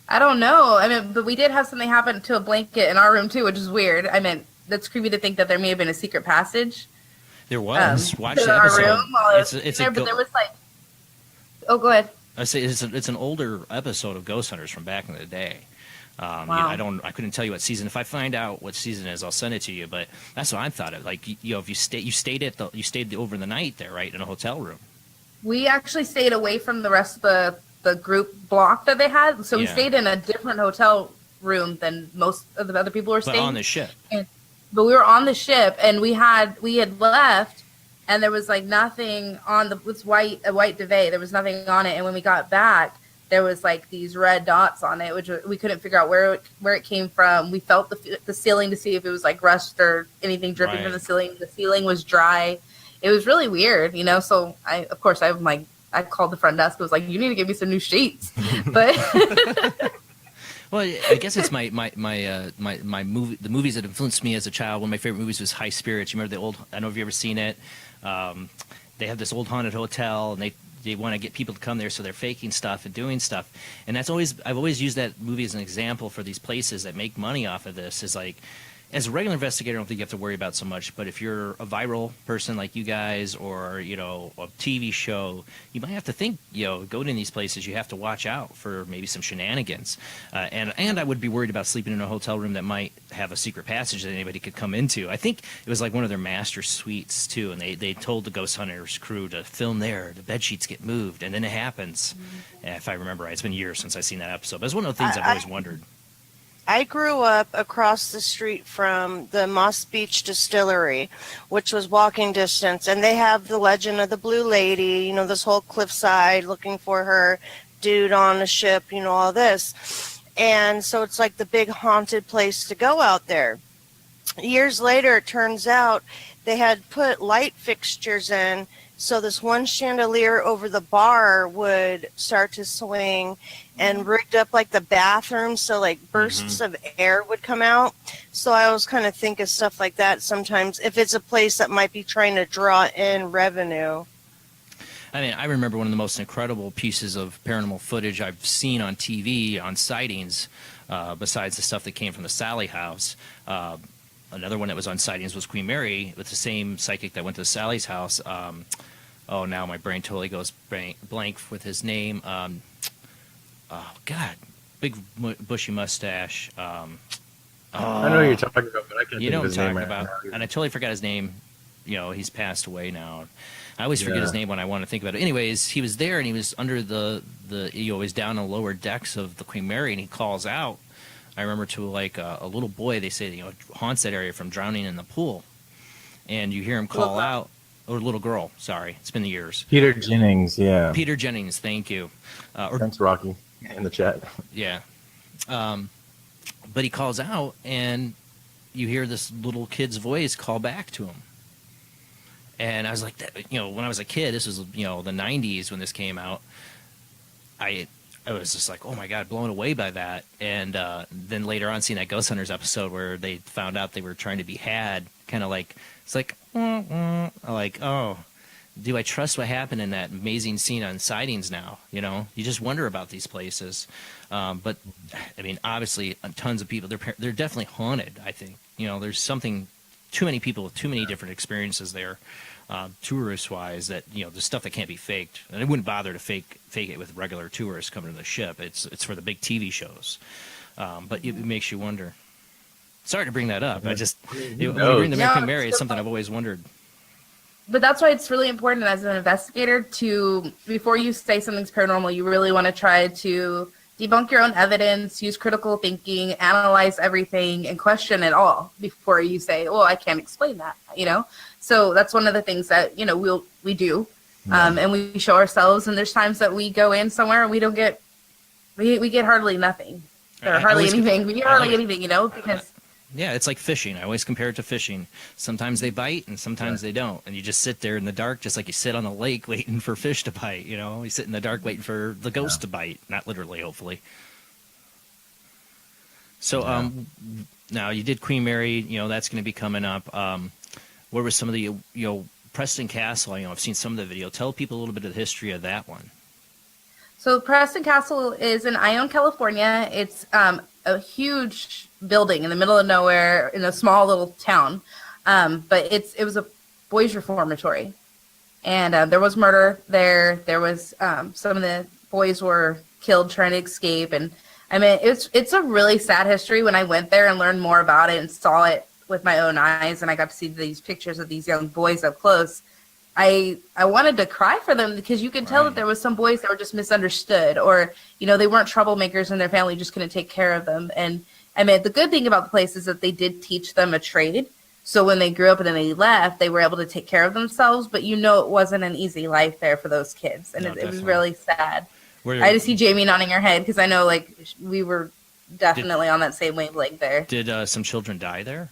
I don't know. I mean, but we did have something happen to a blanket in our room too, which is weird. I mean, that's creepy to think that there may have been a secret passage. There was. Watch in the our episode. room while I was It's there, a but go- there was like. Oh, go ahead. I say it's an older episode of Ghost Hunters from back in the day. Wow. I couldn't tell you what season. If I find out what season it is, I'll send it to you. But that's what I thought of. Like if you stayed over the night there, right, in a hotel room. We actually stayed away from the rest of the group block that they had, so we Yeah. stayed in a different hotel room than most of the other people were But staying. on the ship. But we were on the ship, and we had left, and there was like nothing on a white duvet. There was nothing on it, and when we got back, there was like these red dots on it, which we couldn't figure out where it came from. We felt the ceiling to see if it was like rust or anything dripping from Right. the ceiling. The ceiling was dry. It was really weird, So I called the front desk. I was like, "You need to give me some new sheets," but Well, I guess it's my movie. The movies that influenced me as a child. One of my favorite movies was High Spirits. You remember the old? I don't know if you ever seen it. They have this old haunted hotel, and they want to get people to come there, so they're faking stuff and doing stuff. And I've always used that movie as an example for these places that make money off of this. Is like, as a regular investigator, I don't think you have to worry about so much. But if you're a viral person like you guys, or a TV show, you might have to think, going in these places, you have to watch out for maybe some shenanigans. And I would be worried about sleeping in a hotel room that might have a secret passage that anybody could come into. I think it was like one of their master suites too, and they told the Ghost Hunters crew to film there. The bed sheets get moved, and then it happens. If I remember right, it's been years since I've seen that episode. But it's one of the things I've always wondered. I grew up across the street from the Moss Beach Distillery, which was walking distance, and they have the legend of the Blue Lady, this whole cliffside looking for her, dude on a ship, all this. And so it's like the big haunted place to go out there. Years later, it turns out they had put light fixtures in, so this one chandelier over the bar would start to swing, and rigged up like the bathroom, so like bursts of air would come out. So I always kind of think of stuff like that sometimes, if it's a place that might be trying to draw in revenue. I mean, I remember one of the most incredible pieces of paranormal footage I've seen on TV on sightings, besides the stuff that came from the Sally house. Another one that was on sightings was Queen Mary, with the same psychic that went to Sally's house. Now my brain totally goes blank with his name. Oh, God. Big bushy mustache. I know who you're talking about, but I can't think of his name what I'm talking about. And I totally forgot his name. He's passed away now. I always forget his name when I want to think about it. Anyways, he was there, and he was under he was down in the lower decks of the Queen Mary, and he calls out. I remember to like a little boy, they say, haunts that area from drowning in the pool. And you hear him call out. Or little girl, sorry. It's been years. Peter Jennings, yeah. Peter Jennings, thank you. Thanks, Rocky, in the chat. Yeah. But he calls out, and you hear this little kid's voice call back to him. And I was like, when I was a kid, this was, the 90s when this came out, I was just like, oh my God, blown away by that. And then later on, seeing that Ghost Hunters episode where they found out they were trying to be had, kind of like, it's like, like, oh, do I trust what happened in that amazing scene on sightings now? You just wonder about these places. But I mean, obviously, tons of people, they're definitely haunted, I think. There's something, too many people with too many different experiences there, tourist-wise, that, the stuff that can't be faked. And I wouldn't bother to fake it with regular tourists coming to the ship. It's for the big TV shows. But it makes you wonder. Sorry to bring that up. When you bring the American Mary, it's something I've always wondered. But that's why it's really important as an investigator to, before you say something's paranormal, you really want to try to debunk your own evidence, use critical thinking, analyze everything, and question it all before you say, "Oh, I can't explain that." So that's one of the things that we do, and we show ourselves. And there's times that we go in somewhere and we don't get, we get hardly nothing, or hardly anything. We get hardly anything, because. Yeah, it's like fishing. I always compare it to fishing. Sometimes they bite, and sometimes they don't. And you just sit there in the dark, just like you sit on the lake waiting for fish to bite. You sit in the dark waiting for the ghost to bite. Not literally, hopefully. So, now you did Queen Mary. That's going to be coming up. What were some of the, Preston Castle? I've seen some of the video. Tell people a little bit of the history of that one. So Preston Castle is in Ione, California. It's a huge building in the middle of nowhere in a small little town. But it was a boys' reformatory. And there was murder there. There was some of the boys were killed trying to escape. And I mean, it's a really sad history. When I went there and learned more about it and saw it with my own eyes, and I got to see these pictures of these young boys up close, I wanted to cry for them, because you could tell that there was some boys that were just misunderstood, or, they weren't troublemakers and their family just couldn't take care of them. And I mean, the good thing about the place is that they did teach them a trade. So when they grew up and then they left, they were able to take care of themselves. But it wasn't an easy life there for those kids. And it was really sad. I just see Jamie nodding her head, because I know we were definitely on that same wavelength there. Did some children die there?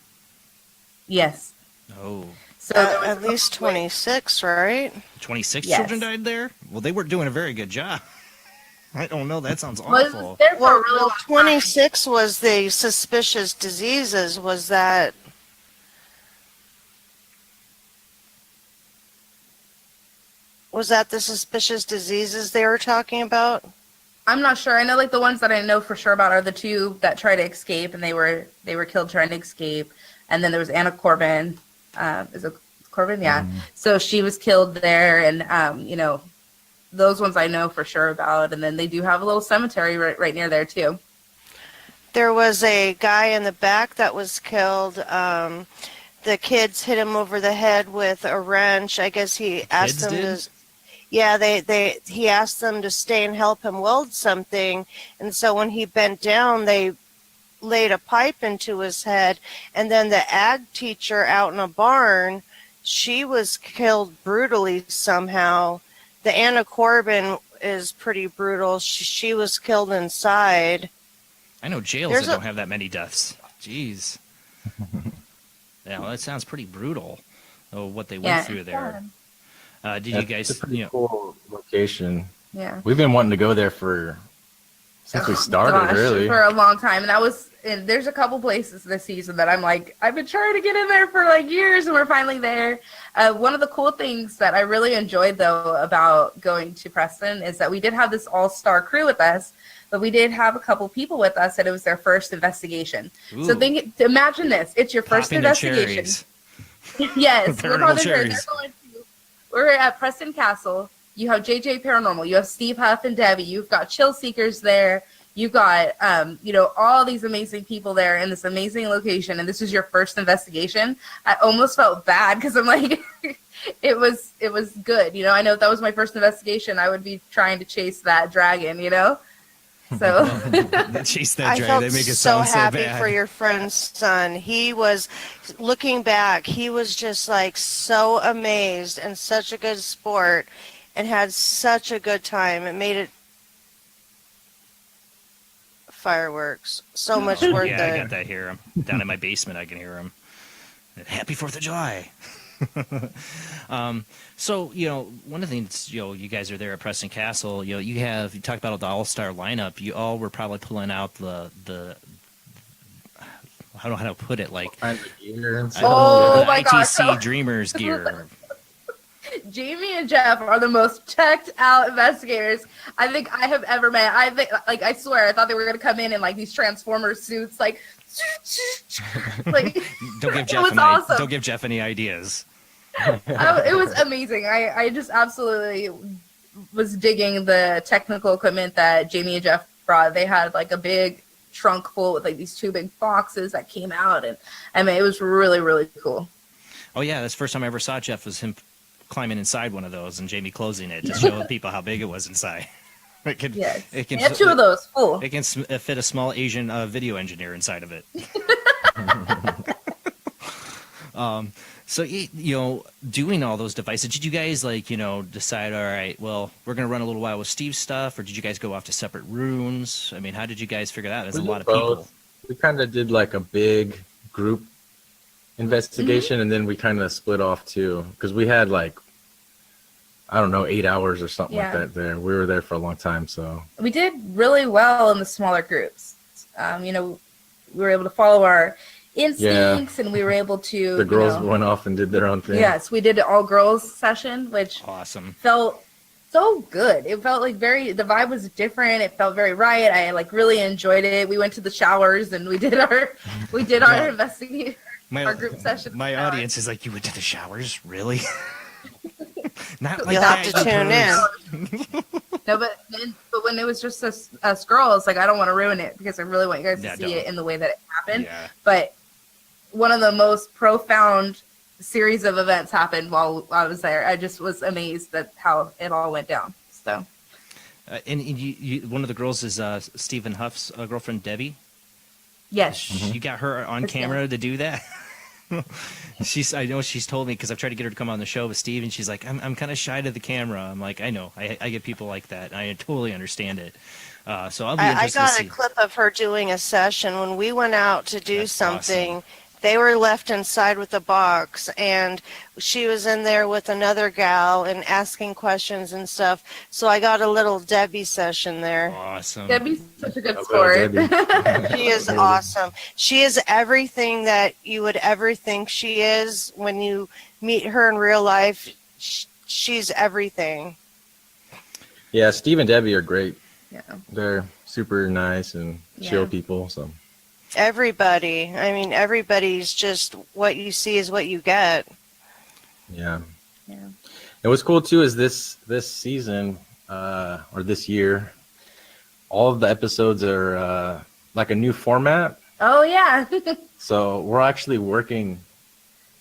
Yes. Oh. So at least 26, right? 26 children died there? Well, they weren't doing a very good job. I don't know. That sounds Well, it was awful. there for a Well, really long time. 26 was the suspicious diseases. Was that the suspicious diseases they were talking about? I'm not sure. I know like the ones that I know for sure about are the two that tried to escape, and they were killed trying to escape. And then there was Anna Corbin. Is it Corbin? Yeah. So she was killed there, and you know, those ones I know for sure about. And then they do have a little cemetery right near there too. There was a guy in the back that was killed. The kids hit him over the head with a wrench. I guess he asked them to. Yeah, he asked them to stay and help him weld something, and so when he bent down, they laid a pipe into his head. And then the ag teacher out in a barn, she was killed brutally somehow. The Anna Corbin is pretty brutal. She was killed inside. I know jails that don't have that many deaths. Jeez. Yeah, well, that sounds pretty brutal. Oh, what they went through there. Did you guys? It's a pretty cool location. Yeah. We've been wanting to go there since we started, really. For a long time. And there's a couple places this season that I'm like, I've been trying to get in there for like years, and we're finally there. One of the cool things that I really enjoyed, though, about going to Preston is that we did have this all-star crew with us, but we did have a couple people with us that it was their first investigation. Ooh. So imagine this. It's your first investigation. Yes. We're at Preston Castle. You have JJ Paranormal. You have Steve Huff and Debbie. You've got Chillseekers there. You've got, all these amazing people there in this amazing location. And this is your first investigation. I almost felt bad because I'm like, it was good. I know if that was my first investigation, I would be trying to chase that dragon, So chase that dragon. I felt they make it so sound happy so bad. for your friend's son. He was, looking back, he was just like so amazed and such a good sport and had such a good time. It made it fireworks so much worth it. I got that here. I'm down in my basement. I can hear him. Happy 4th of July. So, one of the things, you guys are there at Preston Castle, you talked about the all-star lineup. You all were probably pulling out the I don't know how to put it, like, all kinds of gear and stuff. Oh my ITC gosh. Dreamers gear. Jamie and Jeff are the most checked out investigators I think I have ever met. I swear, I thought they were going to come in like these Transformers suits, like Don't give Jeff any ideas. It was amazing. I just absolutely was digging the technical equipment that Jamie and Jeff brought. They had like a big trunk full with like these 2 big boxes that came out, and I mean it was really, really cool. Oh yeah, that's the first time I ever saw Jeff was him climbing inside one of those and Jamie closing it to show people how big it was inside. It can had 2 of those full. It can fit a small Asian video engineer inside of it. So, doing all those devices, did you guys decide, all right, well, we're going to run a little while with Steve's stuff, or did you guys go off to separate rooms? I mean, how did you guys figure that out? There's a lot of people. We kind of did like a big group investigation, and then we kind of split off too, because we had 8 hours or something like that there. We were there for a long time, so. We did really well in the smaller groups. We were able to follow our instincts, and we were able to. The girls went off and did their own thing. Yes, we did an all-girls session, which awesome. Felt so good. It felt like the vibe was different. It felt very right. I really enjoyed it. We went to the showers and we did our investigation. Our group session. My audience is like, you went to the showers? Really? Not like You'll that. have to tune in. No, but when it was just us girls, I don't want to ruin it because I really want you guys to see it in the way that it happened. Yeah. But one of the most profound series of events happened while I was there. I just was amazed at how it all went down. So. And you, one of the girls is Stephen Huff's girlfriend, Debbie. Yes. You got her on camera to do that? I know she's told me, because I've tried to get her to come on the show with Steve, and she's like, I'm kind of shy to the camera. I'm like, I know. I get people like that. I totally understand it. So I'll be interested to see. I got a clip of her doing a session when we went out to do something. Awesome. They were left inside with the box, and she was in there with another gal and asking questions and stuff. So I got a little Debbie session there. Awesome. Debbie's such a good Hello, sport. Debbie. She is awesome. She is everything that you would ever think she is when you meet her in real life. She's everything. Yeah, Steve and Debbie are great. Yeah. They're super nice and chill people. So Everybody. I mean, everybody's just what you see is what you get. yeah. Yeah. And what's cool too is this season or this year, all of the episodes are like a new format. Oh yeah. So we're actually working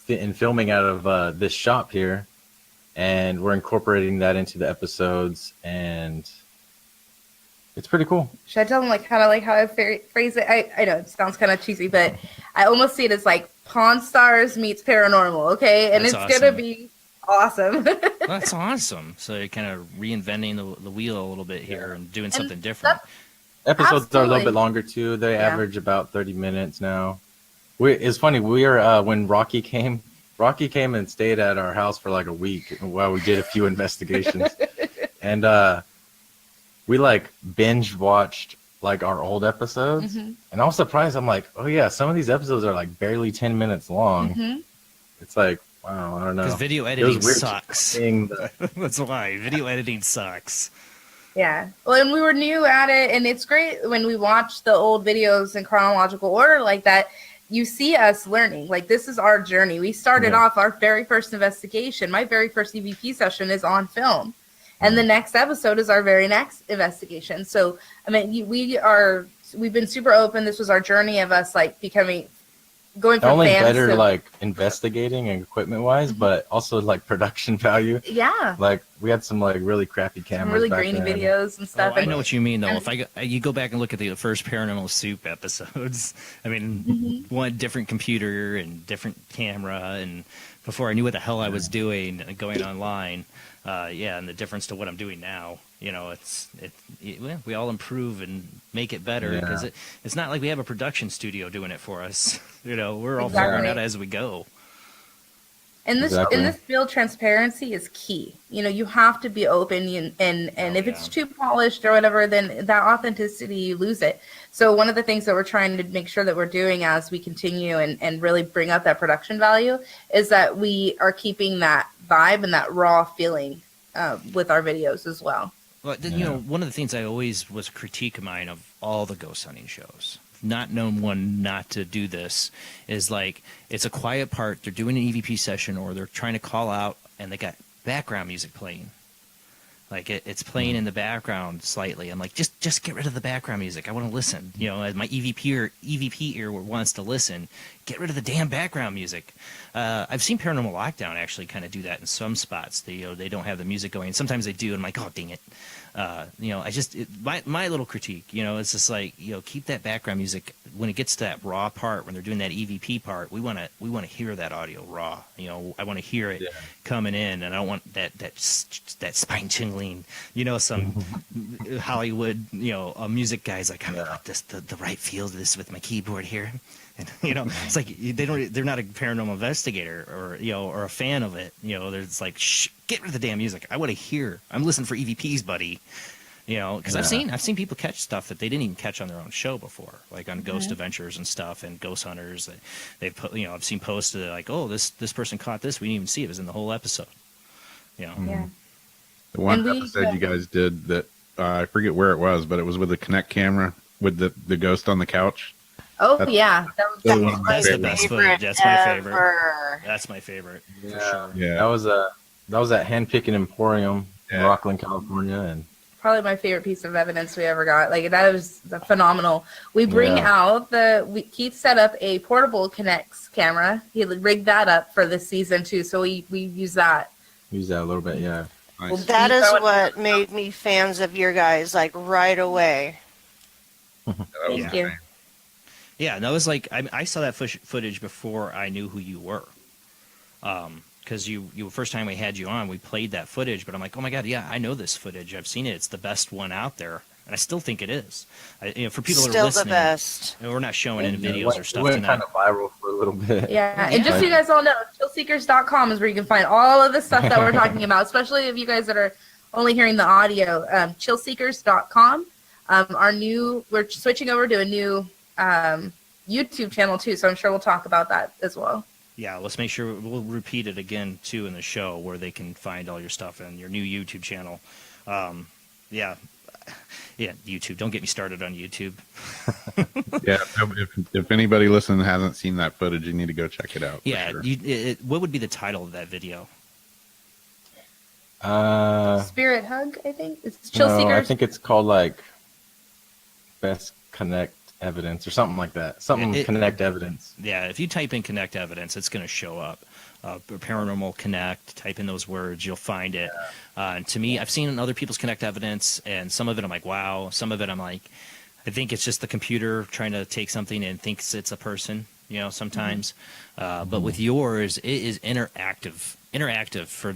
and filming out of this shop here, and we're incorporating that into the episodes, and it's pretty cool. Should I tell them like kind of like how I phrase it? I know it sounds kind of cheesy, but I almost see it as like Pawn Stars meets Paranormal. Okay, and That's it's awesome. gonna be awesome. That's awesome. So you're kind of reinventing the wheel a little bit here and doing something And different. Episodes are a little Absolutely. bit longer too. They Yeah. average about 30 minutes now. It's funny. We are when Rocky came and stayed at our house for like a week while we did a few investigations, and we like binge watched like our old episodes. Mhm. And I was surprised. I'm like, oh yeah, some of these episodes are like barely 10 minutes long. Mhm. It's like, wow, I don't know. Because video It was editing weird sucks. seeing the- That's why. Video editing sucks. Yeah. Well, and we were new at it, and it's great when we watch the old videos in chronological order like that. You see us learning. Like, this is our journey. We started Yeah. off our very first investigation. My very first EVP session is on film. And the next episode is our very next investigation. So, I mean, we've been super open. This was our journey of us, like, going not from only fans better to, like investigating and equipment wise, but also like production value. yeah, Like we had some like really crappy some cameras, really back grainy then. videos and Oh, stuff. I And know what you mean, though. and- If you go back and look at the first Paranormal Soup episodes, I mean, one different computer and different camera, and before I knew what the hell I was doing and going online, and the difference to what I'm doing now, we all improve and make it better because it's not like we have a production studio doing it for us. We're all figuring Exactly. it out as we go. And this Exactly. in this field, transparency is key. You have to be open, and if it's too polished or whatever, then that authenticity, you lose it. So one of the things that we're trying to make sure that we're doing as we continue and really bring up that production value is that we are keeping that vibe and that raw feeling with our videos as well. Well, one of the things I always was a critique of mine of all the ghost hunting shows, not known one not to do this, is like it's a quiet part. They're doing an EVP session or they're trying to call out and they got background music playing. Like it's playing in the background slightly. I'm like, just get rid of the background music. I want to listen. As my EVP ear wants to listen, get rid of the damn background music. I've seen Paranormal Lockdown actually kind of do that in some spots. They don't have the music going. Sometimes they do. And I'm like, oh dang it. My little critique, it's just like, keep that background music when it gets to that raw part, when they're doing that EVP part, we want to hear that audio raw. I want to hear it coming in, and I don't want that spine tingling, some Hollywood, a music guy's like, I'm gonna put this the right feel to this with my keyboard here. And it's like they're not a paranormal investigator or a fan of it. They're just like, shh, get rid of the damn music. I want to hear. I'm listening for EVPs, buddy. Because I've seen people catch stuff that they didn't even catch on their own show before, like on Ghost Adventures and stuff, and Ghost Hunters. They've put, I've seen posts like, oh, this person caught this. We didn't even see it. It was in the whole episode. Yeah. The one And we- episode you guys did that, I forget where it was, but it was with the Kinect camera with the ghost on the couch. Oh That's- yeah, that was That was one of my That's the favorites. best footage. That's my favorite. Ever. That's my favorite for Yeah. sure. Yeah. That was at Handpicking Emporium in Yeah. Rockland, California, and probably my favorite piece of evidence we ever got. Like, that was phenomenal. We bring out Keith set up a portable Kinect camera. He rigged that up for this season too, so we use that. use that a little bit. Yeah, Nice. That We is throw it- what made me fans of your guys, like right away. That was Thank you. insane. Yeah, and that was like I saw that footage before I knew who you were. Because you first time we had you on, we played that footage, but I'm like, oh my god, yeah, I know this footage. I've seen it. It's the best one out there. and I still think it is. For people that are Still the listening, best. we're not showing any Yeah, videos or it stuff went tonight. kind of viral for a little bit. Yeah, and just so you guys all know, chillseekers.com is where you can find all of the stuff that we're talking about, especially if you guys that are only hearing the audio. Chillseekers.com. We're switching over to a new YouTube channel too, so I'm sure we'll talk about that as well. Yeah, let's make sure we'll repeat it again too in the show where they can find all your stuff and your new YouTube channel. Yeah, YouTube. Don't get me started on YouTube. Yeah, if anybody listening hasn't seen that footage, you need to go check it out. Yeah, for sure. what would be the title of that video? Spirit Hug, I think. It's No, Chillseekers. I think it's called like Best Connect Evidence or something like that. Connect Evidence. Yeah, if you type in Connect Evidence, it's going to show up. Paranormal Connect, type in those words, you'll find it. And to me, I've seen other people's Connect Evidence, and some of it I'm like, wow. Some of it I'm like, I think it's just the computer trying to take something and thinks it's a person, sometimes. But with yours, it is interactive for,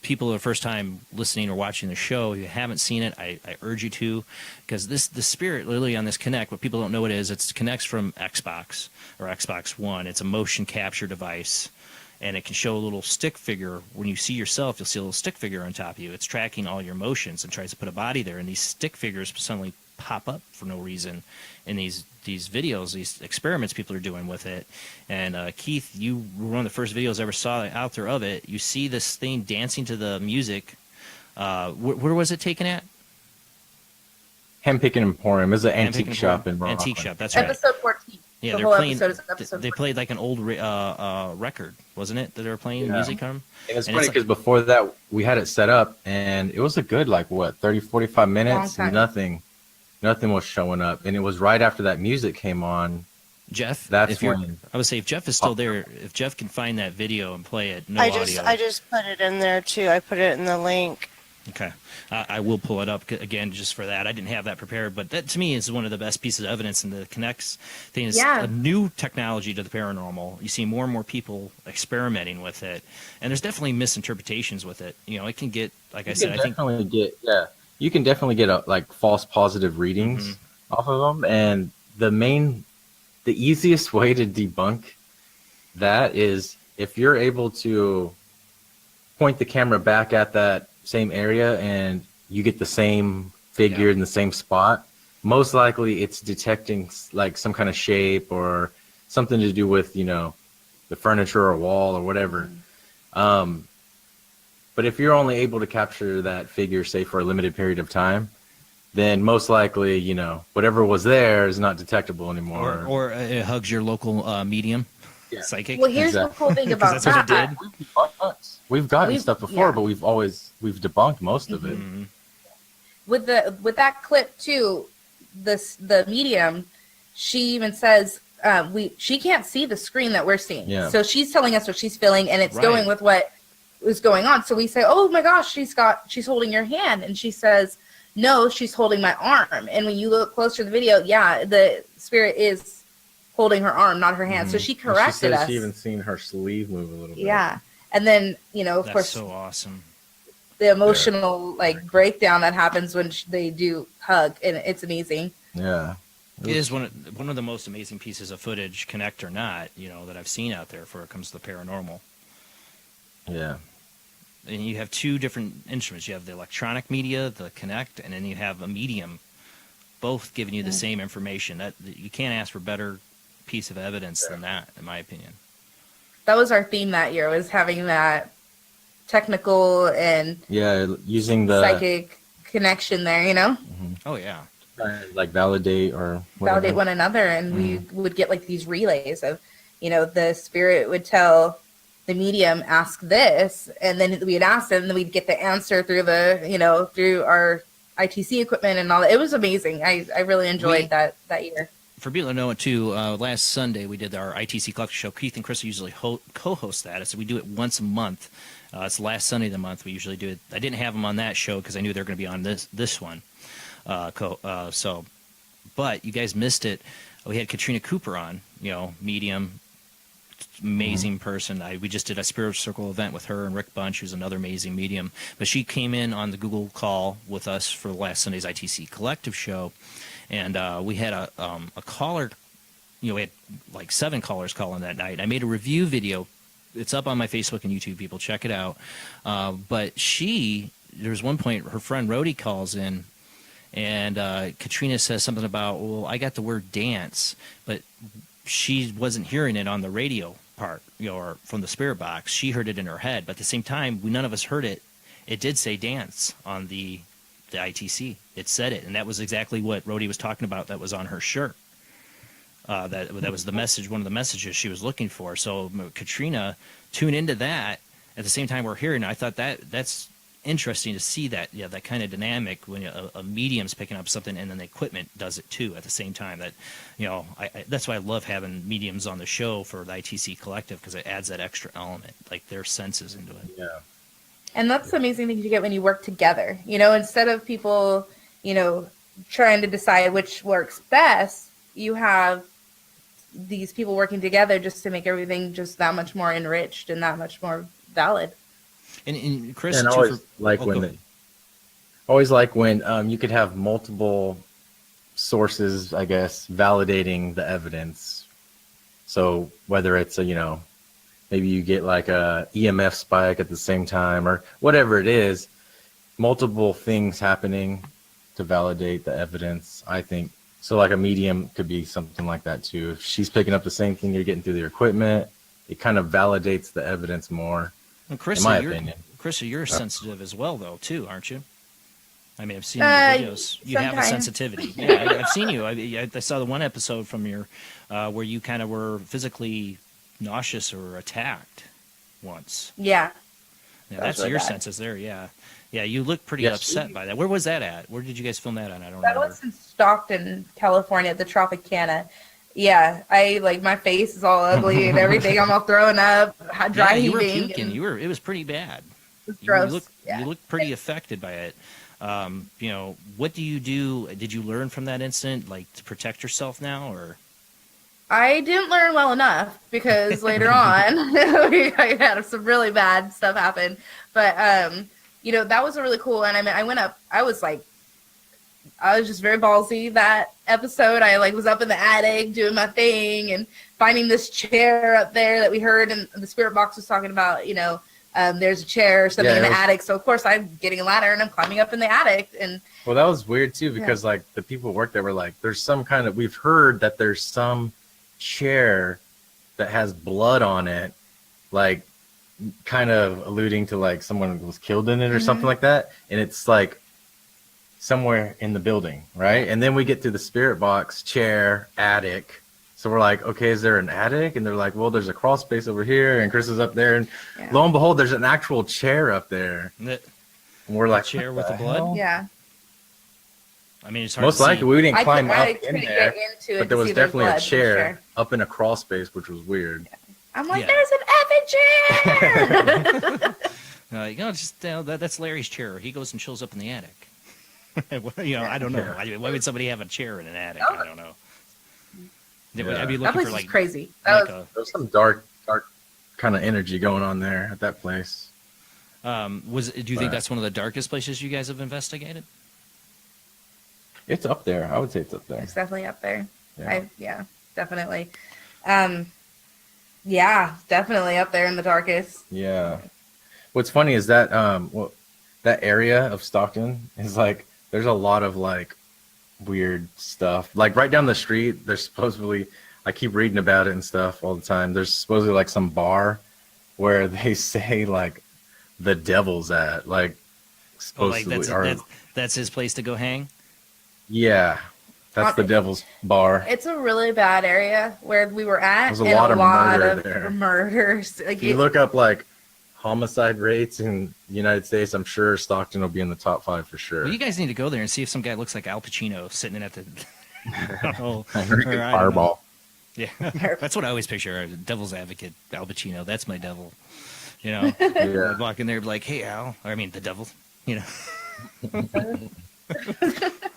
people the first time listening or watching the show. If you haven't seen it, I urge you to, because the spirit literally on this Connect, what people don't know what it is, it connects from Xbox or Xbox One. It's a motion capture device, and it can show a little stick figure. When you see yourself, you'll see a little stick figure on top of you. It's tracking all your motions and tries to put a body there, and these stick figures suddenly pop up for no reason in these videos, these experiments people are doing with it. And Keith, you were one of the first videos I ever saw out there of it. You see this thing dancing to the music. Where was it taken at? Handpicking Emporium is an Handpicking antique shop in Emporium. Rockland. Antique shop, that's right. Episode 14. Yeah, the they're whole playing. episode is episode They 14. played like an old record, wasn't it? That they were playing music on. And it's And funny it's because before that, we had it set up, and it was a good, 30, 45 minutes. Long time. Nothing was showing up. And it was right after that music came on. Jeff, That's if you're, when- I would say if Jeff is still there, if Jeff can find that video and play it, no I audio. just put it in there too. I put it in the link. Okay. I will pull it up again just for that. I didn't have that prepared, but that to me is one of the best pieces of evidence, and the Connects thing is a new technology to the paranormal. You see more and more people experimenting with it, and there's definitely misinterpretations with it. It can get, like I said, I think you can definitely get false positive readings off of them. And the easiest way to debunk that is if you're able to point the camera back at that same area and you get the same figure in the same spot, most likely it's detecting like some kind of shape or something to do with, the furniture or wall or whatever. But if you're only able to capture that figure, say, for a limited period of time, then most likely, whatever was there is not detectable anymore. or it hugs your local medium, psychic. Well, here's the cool thing about that's what it that. did. We've gotten stuff before, but we've debunked most of it. With that clip too, the medium, she even says she can't see the screen that we're seeing. Yeah. So she's telling us what she's feeling, and it's going with what was going on. So we say, "Oh my gosh, she's holding your hand," and she says, "No, she's holding my arm." And when you look closer to the video, the spirit is holding her arm, not her hand. So she corrected us. She even seen her sleeve move a little bit. Yeah. And then, of That's course, so awesome. The emotional breakdown that happens when they do hug, and it's amazing. Yeah. It is one of the most amazing pieces of footage, Connect or not, that I've seen out there for it comes to the paranormal. Yeah. And you have two different instruments. You have the electronic media, the Connect, and then you have a medium, both giving you the same information. That you can't ask for a better piece of evidence than that, in my opinion. That was our theme that year, was having that technical and using the psychic connection there, Oh yeah. Validate or whatever. Validate one another, and we would get these relays of, the spirit would tell the medium, ask this, and then we'd ask them, and then we'd get the answer through through our ITC equipment and all that. It was amazing. I really enjoyed that year. For people to know it too, last Sunday we did our ITC Collector Show. Keith and Carissa usually co-host that, so we do it once a month. It's the last Sunday of the month. We usually do it. I didn't have them on that show because I knew they were going to be on this one. But you guys missed it. We had Katrina Cooper on, medium, amazing person. We just did a Spirit Circle event with her and Rick Bunch, who's another amazing medium. But she came in on the Google call with us for last Sunday's ITC Collective show, and we had a caller. We had like 7 callers calling that night. I made a review video. It's up on my Facebook and YouTube. People, check it out. But there's one point her friend Rhodey calls in, and Katrina says something about, well, I got the word dance, but she wasn't hearing it on the radio part, or from the spirit box. She heard it in her head, but at the same time, none of us heard it. It did say dance on the ITC. It said it, and that was exactly what Rhodey was talking about. That was on her shirt. That was the message, one of the messages she was looking for. So Katrina tuned into that at the same time we're hearing it. I thought that's interesting to see that kind of dynamic when a medium's picking up something and then the equipment does it too at the same time. That that's why I love having mediums on the show for the ITC Collective, because it adds that extra element, like their senses into it. Yeah. And that's the amazing thing you get when you work together. Instead of people, trying to decide which works best, you have these people working together just to make everything just that much more enriched and that much more valid. And Chris, and I always like when you could have multiple sources, I guess, validating the evidence. So whether it's maybe you get like a EMF spike at the same time or whatever it is, multiple things happening to validate the evidence, I think. So like a medium could be something like that too. If she's picking up the same thing you're getting through the equipment, it kind of validates the evidence more. And Carissa, in my opinion. Carissa, you're sensitive as well, though, too, aren't you? I mean, I've seen your videos. You have a sensitivity. Yeah, I've seen you. I saw the one episode from your where you kind of were physically nauseous or attacked once. Yeah. That's really your bad senses there. Yeah. Yeah, you look pretty upset by that. Where was that at? Where did you guys film that on? I don't remember. That was in Stockton, California, at the Tropicana. Yeah, my face is all ugly and everything. I'm all throwing up, dry heaving. You were puking. It was pretty bad. It was gross. You looked pretty affected by it. What do you do? Did you learn from that incident, like to protect yourself now, or? I didn't learn well enough, because later on, I had some really bad stuff happen. But that was a really cool. And I went up. I was just very ballsy that episode. I was up in the attic doing my thing and finding this chair up there that we heard, and the spirit box was talking about, there's a chair or something in the attic. So of course I'm getting a ladder and I'm climbing up in the attic. And well, that was weird too, because the people who work there were like, there's some kind of, we've heard that there's some chair that has blood on it, like kind of alluding to someone was killed in it or something like that. And it's somewhere in the building, right? And then we get to the spirit box, chair, attic. So we're like, okay, is there an attic? And they're like, well, there's a crawl space over here, and Chris is up there, and lo and behold, there's an actual chair up there. And we're like, chair with the blood? Hell? Yeah. I mean, it's hard most to likely see. we didn't climb up in couldn't there, get into it but there to was see definitely blood a in the chair up in a crawl space, which was weird. I'm like, there's an effing chair. That's Larry's chair. He goes and chills up in the attic. I don't know. Why would somebody have a chair in an attic? I don't know. I'd be that looking place for is crazy. There was some dark kind of energy going on there at that place. Do you think that's one of the darkest places you guys have investigated? It's up there. I would say it's up there. It's definitely up there. Yeah, Definitely. Definitely up there in the darkest. Yeah. What's funny is that that area of Stockton is there's a lot of weird stuff. Right down the street, there's supposedly, I keep reading about it and stuff all the time. There's supposedly some bar where they say the devil's at. Supposedly, that's his place to go hang. Yeah, that's the devil's bar. It's a really bad area where we were at. There's a lot of murder there. Murders. If you look up homicide rates in the United States, I'm sure Stockton will be in the top 5 for sure. Well, you guys need to go there and see if some guy looks like Al Pacino sitting at the fireball. Yeah, that's what I always picture. Devil's advocate, Al Pacino. That's my devil. Yeah. I'd walk in there and be like, "Hey, Al," or I mean, the devil.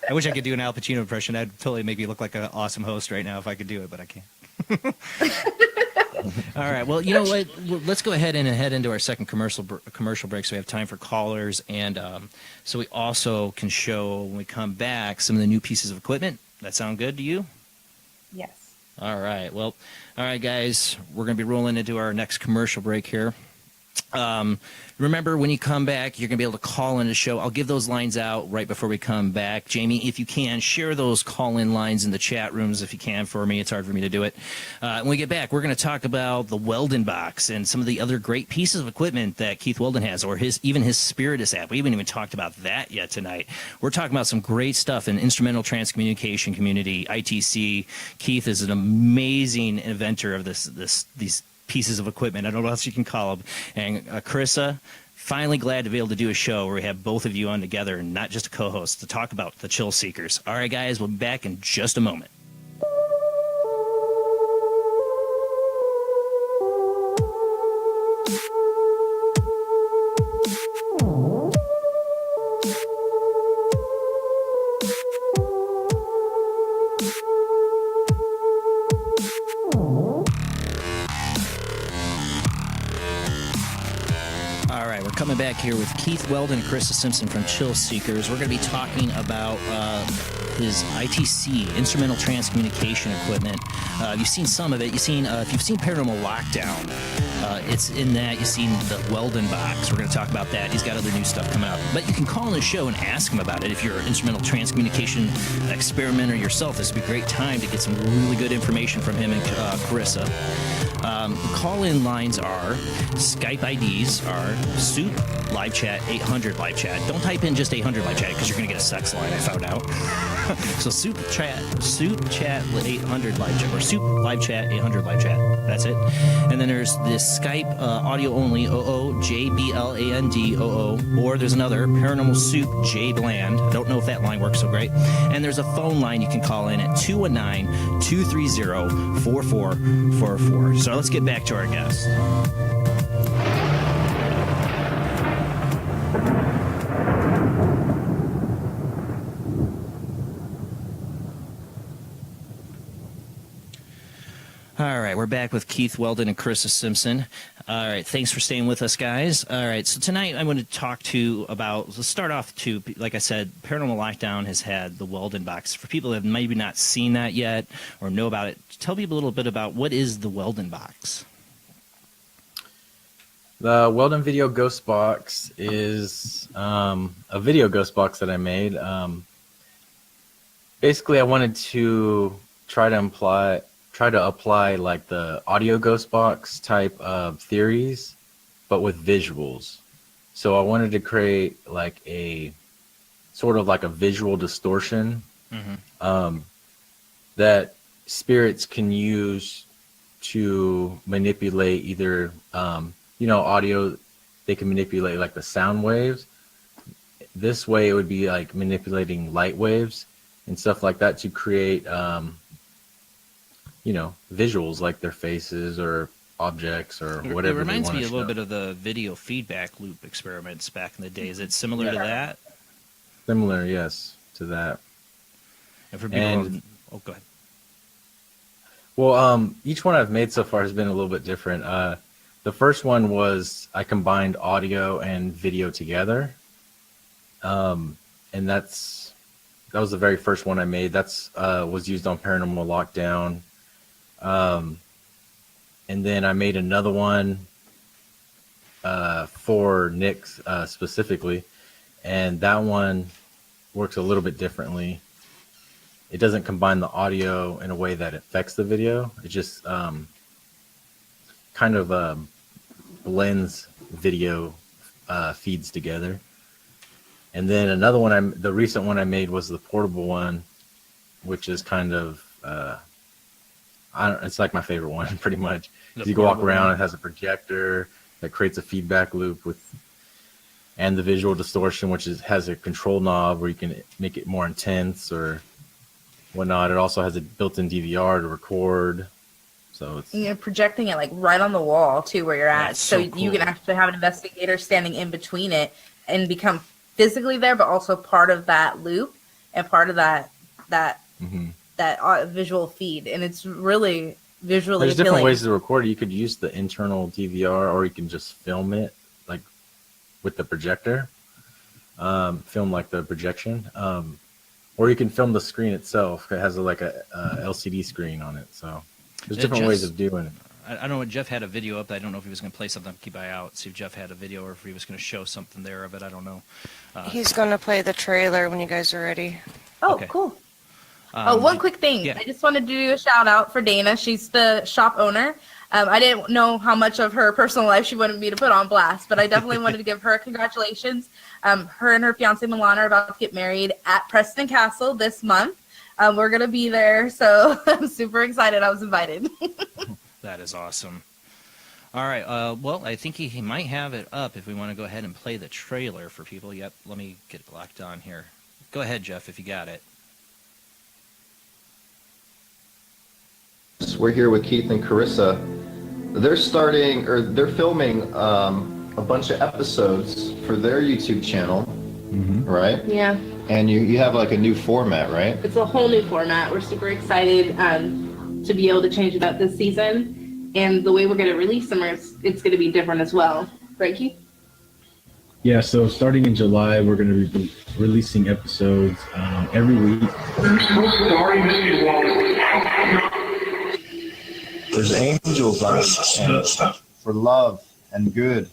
I wish I could do an Al Pacino impression. That'd totally make me look like an awesome host right now if I could do it, but I can't. All right. Well, you know what? Let's go ahead and head into our second commercial break, so we have time for callers, and so we also can show when we come back some of the new pieces of equipment. That sound good to you? Yes. All right. Well, all right, guys. We're going to be rolling into our next commercial break here. Remember, when you come back, you're going to be able to call in the show. I'll give those lines out right before we come back. Jamie, if you can, share those call-in lines in the chat rooms if you can for me. It's hard for me to do it. When we get back, we're going to talk about the Weldon box and some of the other great pieces of equipment that Keith Weldon has, or even his Spiritus app. We haven't even talked about that yet tonight. We're talking about some great stuff in instrumental transcommunication community, ITC. Keith is an amazing inventor of these pieces of equipment. I don't know what else you can call them. And Carissa, finally glad to be able to do a show where we have both of you on together and not just a co-host to talk about the Chillseekers. All right, guys, we'll be back in just a moment. Coming back here with Keith Weldon and Carissa Simpson from Chillseekers. We're going to be talking about his ITC, instrumental transcommunication equipment. You've seen some of it. If you've seen Paranormal Lockdown, it's in that. You've seen the Weldon box. We're going to talk about that. He's got other new stuff coming up. But you can call in the show and ask him about it. If you're an instrumental transcommunication experimenter yourself, this would be a great time to get some really good information from him and Carissa. Call-in lines are, Skype IDs are Soup Live Chat 800 Live Chat. Don't type in just 800 Live Chat because you're going to get a sex line, I found out. So Soup Chat 800 Live Chat, or Soup Live Chat 800 Live Chat. That's it. And then there's this Skype audio only, OOJBLAND OO, or there's another, Paranormal Soup J Bland. I don't know if that line works so great. And there's a phone line you can call in at 219-230-4444. So let's get back to our guests. All right, we're back with Keith Weldon and Carissa Simpson. All right, thanks for staying with us, guys. All right, so tonight I'm going to talk let's start off like I said, Paranormal Lockdown has had the Weldon box. For people that have maybe not seen that yet or know about it, tell people a little bit about what is the Weldon box. The Weldon Video Ghost Box is a video ghost box that I made. Basically, I wanted to try to apply like the audio ghost box type of theories, but with visuals. So I wanted to create like a sort of like a visual distortion that spirits can use to manipulate either, audio. They can manipulate like the sound waves. This way it would be like manipulating light waves and stuff like that to create, visuals like their faces or objects or whatever. It reminds me a little bit of the video feedback loop experiments back in the day. Is it similar to that? Similar, yes, to that. And for people go ahead. Well, each one I've made so far has been a little bit different. The first one was I combined audio and video together. And that was the very first one I made. That's was used on Paranormal Lockdown. And then I made another one for Nick specifically, and that one works a little bit differently. It doesn't combine the audio in a way that affects the video. It just kind of blends video feeds together. And then another one, the recent one I made was the portable one, which is kind of it's like my favorite one, pretty much. You can walk around. It has a projector that creates a feedback loop and the visual distortion, which has a control knob where you can make it more intense or whatnot. It also has a built-in DVR to record. So it's projecting it like right on the wall too, where you're at. So cool. You can actually have an investigator standing in between it and become physically there, but also part of that loop and part of that visual feed. And it's really, visually There's appealing. different ways to record it. You could use the internal DVR, or you can just film it, like with the projector. Film like the projection, or you can film the screen itself. It has like a LCD screen on it. So there's different ways of doing it. I don't know what Jeff had a video up. I don't know if he was going to play something. Keep an eye out. See if Jeff had a video or if he was going to show something there of it. I don't know. He's going to play the trailer when you guys are ready. Oh, Okay. cool. One quick thing. yeah. I just wanted to do a shout out for Dana. She's the shop owner. I didn't know how much of her personal life she wanted me to put on blast, but I definitely wanted to give her congratulations. Her and her fiance Milan are about to get married at Preston Castle this month. We're going to be there, so I'm super excited. I was invited. That is awesome. All right. Well, I think he might have it up if we want to go ahead and play the trailer for people. Yep. Let me get it locked on here. Go ahead, Jeff, if you got it. We're here with Keith and Carissa. They're filming a bunch of episodes for their YouTube channel, right? Yeah. And you have like a new format, right? It's a whole new format. We're super excited to be able to change it up this season. And the way we're going to release them, it's going to be different as well. Right, Keith? Yeah, so starting in July, we're going to be releasing episodes every week. There's angels on it, and for love and good.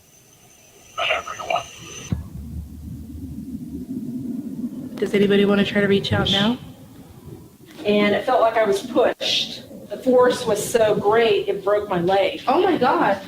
Does anybody want to try to reach out now? And it felt like I was pushed. The force was so great, it broke my leg. Oh my God.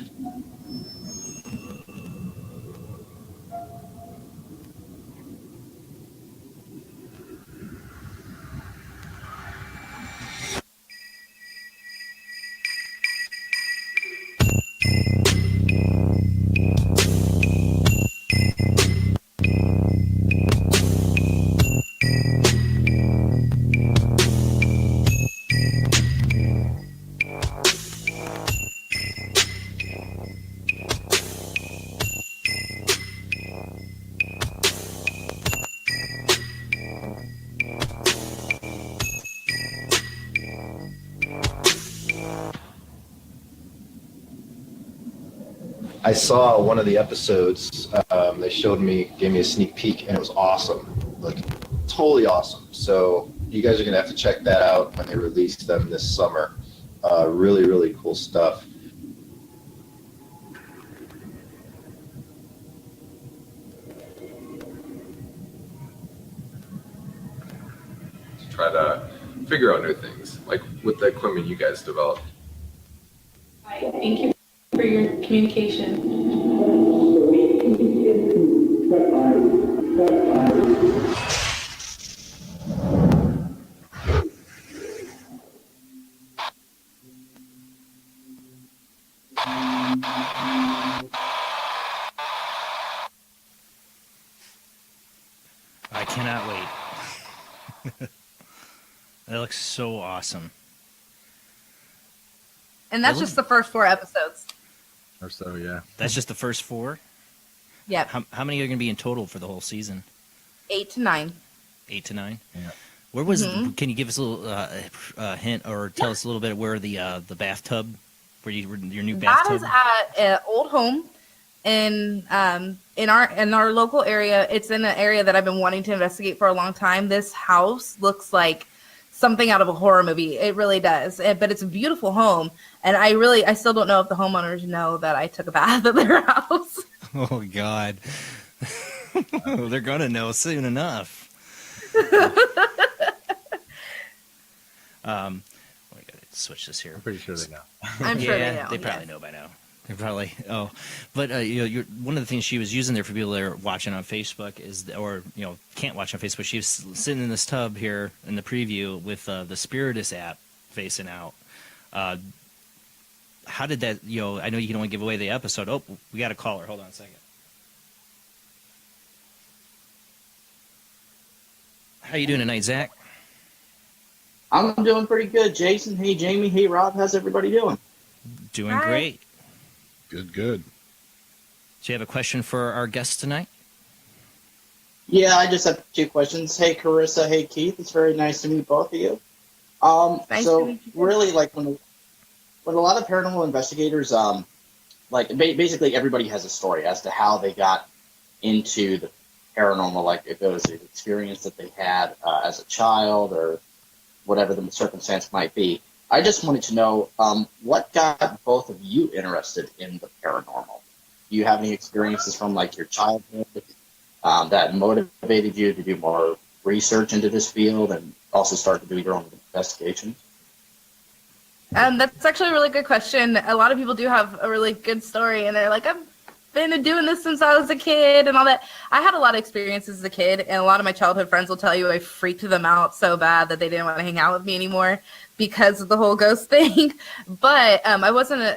I saw one of the episodes. They gave me a sneak peek, and it was awesome, like totally awesome. So you guys are gonna have to check that out when they release them this summer. Really, really cool stuff. Try to figure out new things, like with the equipment you guys developed. Thank you for your communication. I cannot wait. That looks so awesome. And that's just the first 4 episodes. Or so, yeah. That's just the first 4? Yep. How many are going to be in total for the whole season? 8 to 9. 8 to 9? Yeah. Where was? Can you give us a little hint or tell us a little bit where the bathtub, where your new bathtub? That is at an old home in our local area. It's in an area that I've been wanting to investigate for a long time. This house looks like something out of a horror movie. It really does. But it's a beautiful home, and I still don't know if the homeowners know that I took a bath at their house. Oh God, they're gonna know soon enough. We gotta switch this here. I'm pretty sure they know. I'm sure they know. They probably know by now. They probably but one of the things she was using there for people that are watching on Facebook can't watch on Facebook. She was sitting in this tub here in the preview with the Spiritus app facing out. How did that? I know you can only give away the episode. Oh, we got a caller. Hold on a second. How you doing tonight, Zach? I'm doing pretty good, Jason. Hey, Jamie. Hey, Rob. How's everybody doing? Doing Hi. great. Good. Do you have a question for our guest tonight? Yeah, I just have 2 questions. Hey, Carissa. Hey, Keith. It's very nice to meet both of you. Nice to meet you too. Really, like when But a lot of paranormal investigators, basically everybody has a story as to how they got into the paranormal, like if it was an experience that they had as a child or whatever the circumstance might be. I just wanted to know what got both of you interested in the paranormal. Do you have any experiences from like your childhood that motivated you to do more research into this field and also start to do your own investigations? That's actually a really good question. A lot of people do have a really good story, and they're like, I've been doing this since I was a kid and all that. I had a lot of experiences as a kid, and a lot of my childhood friends will tell you I freaked them out so bad that they didn't want to hang out with me anymore because of the whole ghost thing. But I wasn't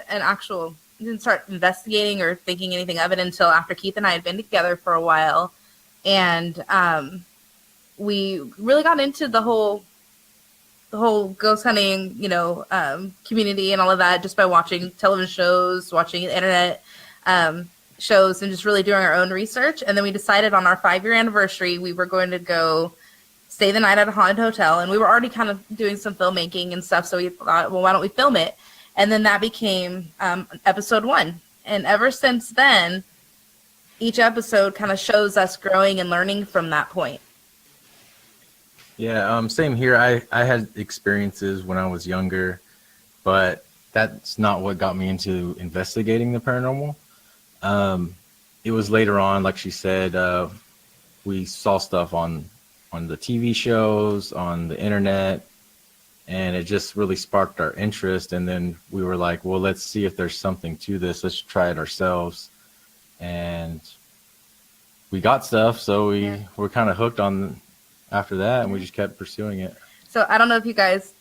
didn't start investigating or thinking anything of it until after Keith and I had been together for a while. And we really got into the whole ghost hunting, community and all of that just by watching television shows, watching internet shows, and just really doing our own research. And then we decided on our 5-year anniversary, we were going to go stay the night at a haunted hotel. And we were already kind of doing some filmmaking and stuff. So we thought, well, why don't we film it? And then that became episode 1. And ever since then, each episode kind of shows us growing and learning from that point. Yeah, same here. I had experiences when I was younger, but that's not what got me into investigating the paranormal. It was later on, like she said, we saw stuff on the TV shows, on the internet, and it just really sparked our interest. And then we were like, well, let's see if there's something to this. Let's try it ourselves. And we got stuff, so we were kind of hooked on after that, and we just kept pursuing it. So I don't know if you guys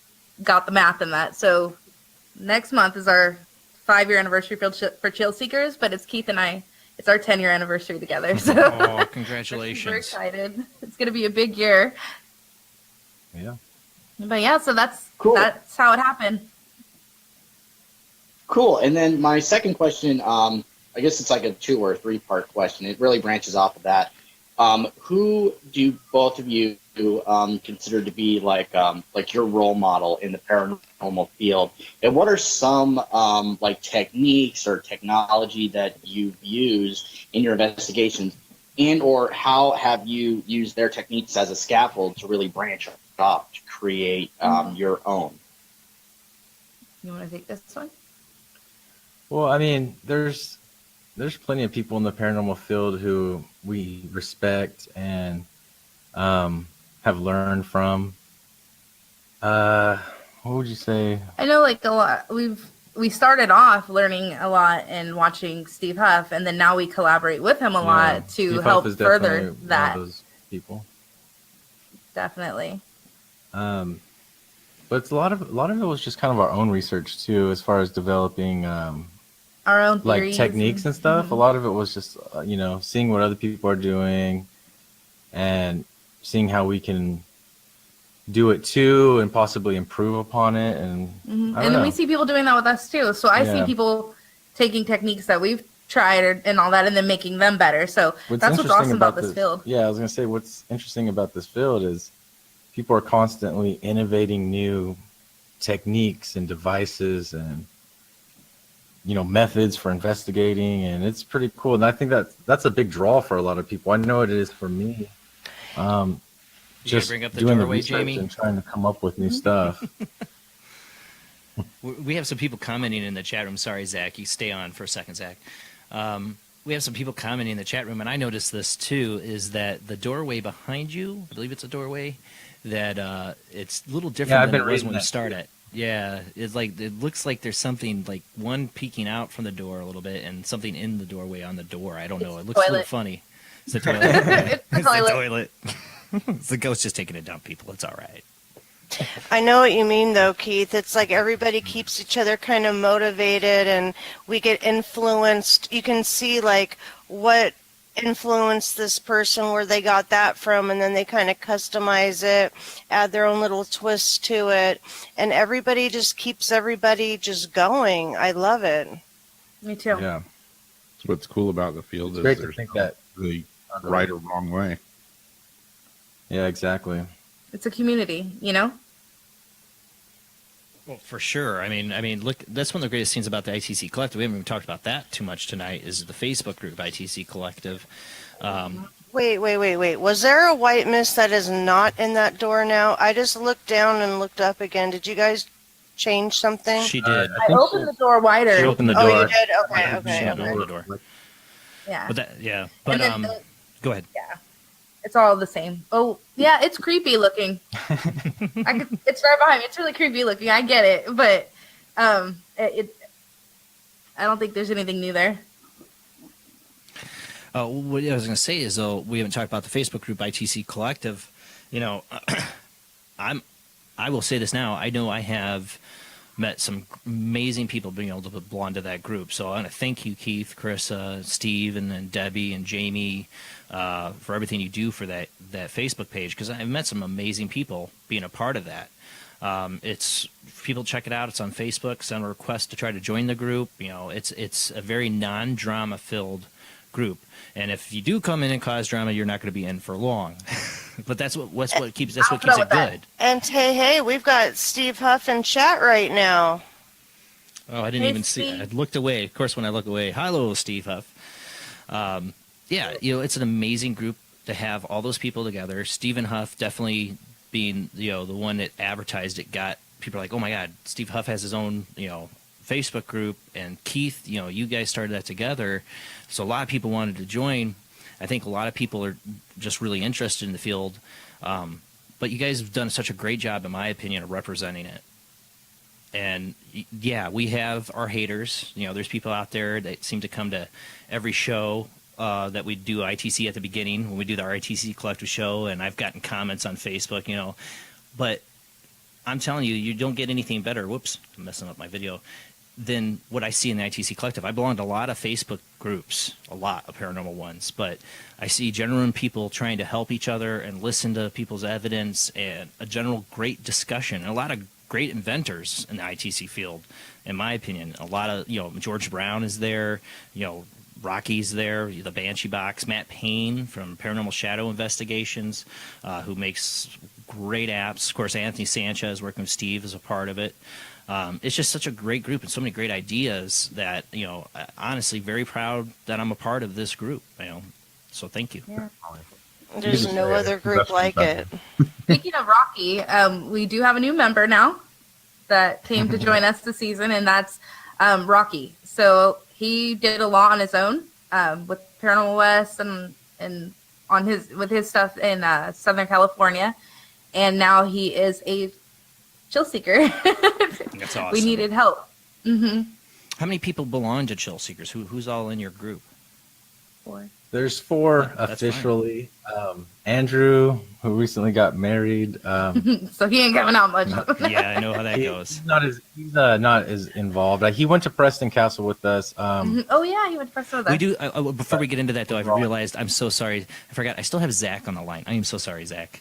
got the math in that. So next month is our 5-year anniversary for Chillseekers, but it's Keith and I. It's our 10-year anniversary together. So Congratulations. We're excited. It's going to be a big year. Yeah. But yeah, so that's cool. That's how it happened. Cool. And then my second question, I guess it's like a 2 or 3 part question. It really branches off of that. Who do both of you consider to be like your role model in the paranormal field? And what are some like techniques or technology that you've used in your investigations, and or how have you used their techniques as a scaffold to really branch off to create your own? You want to take this one? Well, I mean, there's plenty of people in the paranormal field who we respect and have learned from. What would you say? I know, like, a lot. We started off learning a lot and watching Steve Huff, and then now we collaborate with him a lot to Steve help Huff is further definitely that. one of those people. Definitely. But it's a lot of it was just kind of our own research too, as far as developing Our own like theories techniques and stuff. A lot of it was just seeing what other people are doing and seeing how we can do it too and possibly improve upon it. And and then we see people doing that with us too. So I see people taking techniques that we've tried and all that, and then making them better. So that's what's awesome about this field. Yeah, I was gonna say what's interesting about this field is people are constantly innovating new techniques and devices and methods for investigating, and it's pretty cool. And I think that's a big draw for a lot of people. I know it is for me. Just bring up the doing doorway, the research Jamie? and trying to come up with new stuff. We have some people commenting in the chat room. Sorry, Zach. You stay on for a second, Zach. We have some people commenting in the chat room, and I noticed this too, is that the doorway behind you, I believe it's a doorway, that it's a little different than it was when you start it. Yeah, it's like it looks like there's something like one peeking out from the door a little bit and something in the doorway on the door. I don't know. It looks a little funny. It's the toilet. It's the toilet. It's the ghost just taking a dump, people. It's all right. I know what you mean, though, Keith. It's like everybody keeps each other kind of motivated, and we get influenced. You can see, like, what influenced this person, where they got that from, and then they kind of customize it, add their own little twist to it, and everybody just keeps everybody just going. I love it. Me too. Yeah. That's what's cool about the field It's is great to there's think no that really right or wrong way. Yeah, exactly. It's a community, Well, for sure. I mean, look, that's one of the greatest things about the ITC Collective. We haven't even talked about that too much tonight. Is the Facebook group ITC Collective? Wait. Was there a white mist that is not in that door now? I just looked down and looked up again. Did you guys change something? She did. I opened the door wider. She opened the door. Oh, you did? She Okay. opened the door. Yeah. But And then go ahead. yeah, it's all the same. Oh, yeah, it's creepy looking. It's right behind me. It's really creepy looking. I get it, but I don't think there's anything new there. What I was going to say is, though, we haven't talked about the Facebook group ITC Collective. You know, I will say this now. I know I have met some amazing people being able to belong to that group. So I want to thank you, Keith, Carissa, Steve, and then Debbie and Jamie for everything you do for that Facebook page, because I've met some amazing people being a part of that. It's people check it out. It's on Facebook. Send a request to try to join the group. You know, it's a very non-drama filled group. And if you do come in and cause drama, you're not going to be in for long. But that's what keeps it good. And hey, we've got Steve Huff in chat right now. Oh, I didn't even see. I looked away. Of course, when I look away, hello, Steve Huff. Yeah, you know, it's an amazing group to have all those people together. Stephen Huff definitely being, you know, the one that advertised it, got people like, oh my God, Steve Huff has his own, you know, Facebook group, and Keith, you know, you guys started that together. So a lot of people wanted to join. I think a lot of people are just really interested in the field. But you guys have done such a great job, in my opinion, of representing it. And yeah, we have our haters. You know, there's people out there that seem to come to every show that we do ITC at the beginning, when we do the ITC Collective show, and I've gotten comments on Facebook, you know. But I'm telling you, you don't get anything better. Whoops, I'm messing up my video. Than what I see in the ITC Collective. I belong to a lot of Facebook groups, a lot of paranormal ones, but I see genuine people trying to help each other and listen to people's evidence, and a general great discussion, and a lot of great inventors in the ITC field, in my opinion. A lot of, you know, George Brown is there, you know, Rocky's there, the Banshee Box, Matt Payne from Paranormal Shadow Investigations, who makes great apps. Of course, Anthony Sanchez working with Steve is a part of it. It's just such a great group and so many great ideas that, you know, honestly, very proud that I'm a part of this group, you know, so thank you. Yeah. There's no other group like it. Speaking of Rocky, we do have a new member now that came to join us this season, and that's Rocky. So he did a lot on his own with Paranormal West and on with his stuff in Southern California, and now he is a Chillseeker. That's awesome. We needed help. Mm-hmm. How many people belong to Chillseekers? Who's all in your group? 4. There's 4 That's officially. Andrew, who recently got married. So he ain't coming out much. Yeah, I know how that goes. He's not as involved. He went to Preston Castle with us. Oh yeah, he went to Preston with us. We do. Before we get into that, though, I realized, I'm so sorry. I forgot. I still have Zach on the line. I am so sorry, Zach.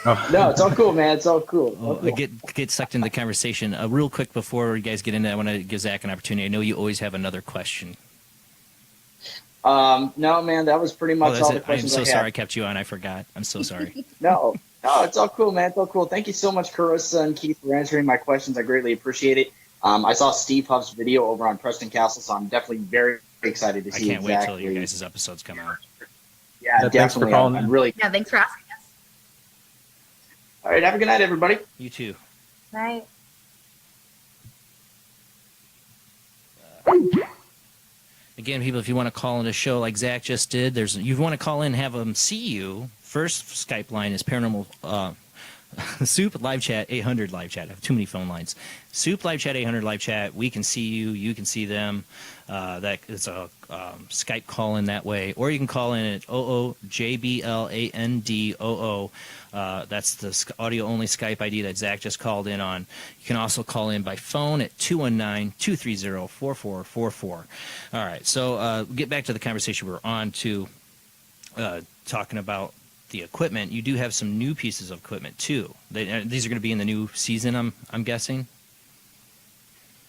No, it's all cool, man. It's all cool. All cool. Get sucked into the conversation. Real quick before you guys get into that, I want to give Zach an opportunity. I know you always have another question. No, man, that was pretty much all the I'm questions so I sorry I had. kept you on. I forgot. I'm so sorry. No, it's all cool, man. It's all cool. Thank you so much, Carissa and Keith, for answering my questions. I greatly appreciate it. I saw Steve Huff's video over on Preston Castle, so I'm definitely very excited to I see can't wait till exactly. your guys' episodes come out. Yeah, Thanks for definitely. calling I'm in. really. Yeah, thanks for asking us. All right, have a good night, everybody. You too. Right. Again, people, if you want to call in a show like Zach just did, you want to call in and have them see you. First Skype line is Paranormal Soup Live Chat 800 Live Chat. I have too many phone lines. Soup Live Chat 800 Live Chat. We can see you. You can see them. It's a Skype call in that way, or you can call in at JBLANDOO. That's the audio only Skype ID that Zach just called in on. You can also call in by phone at 219-230-4444. All right, so get back to the conversation we're on to talking about the equipment. You do have some new pieces of equipment too. These are going to be in the new season, I'm guessing.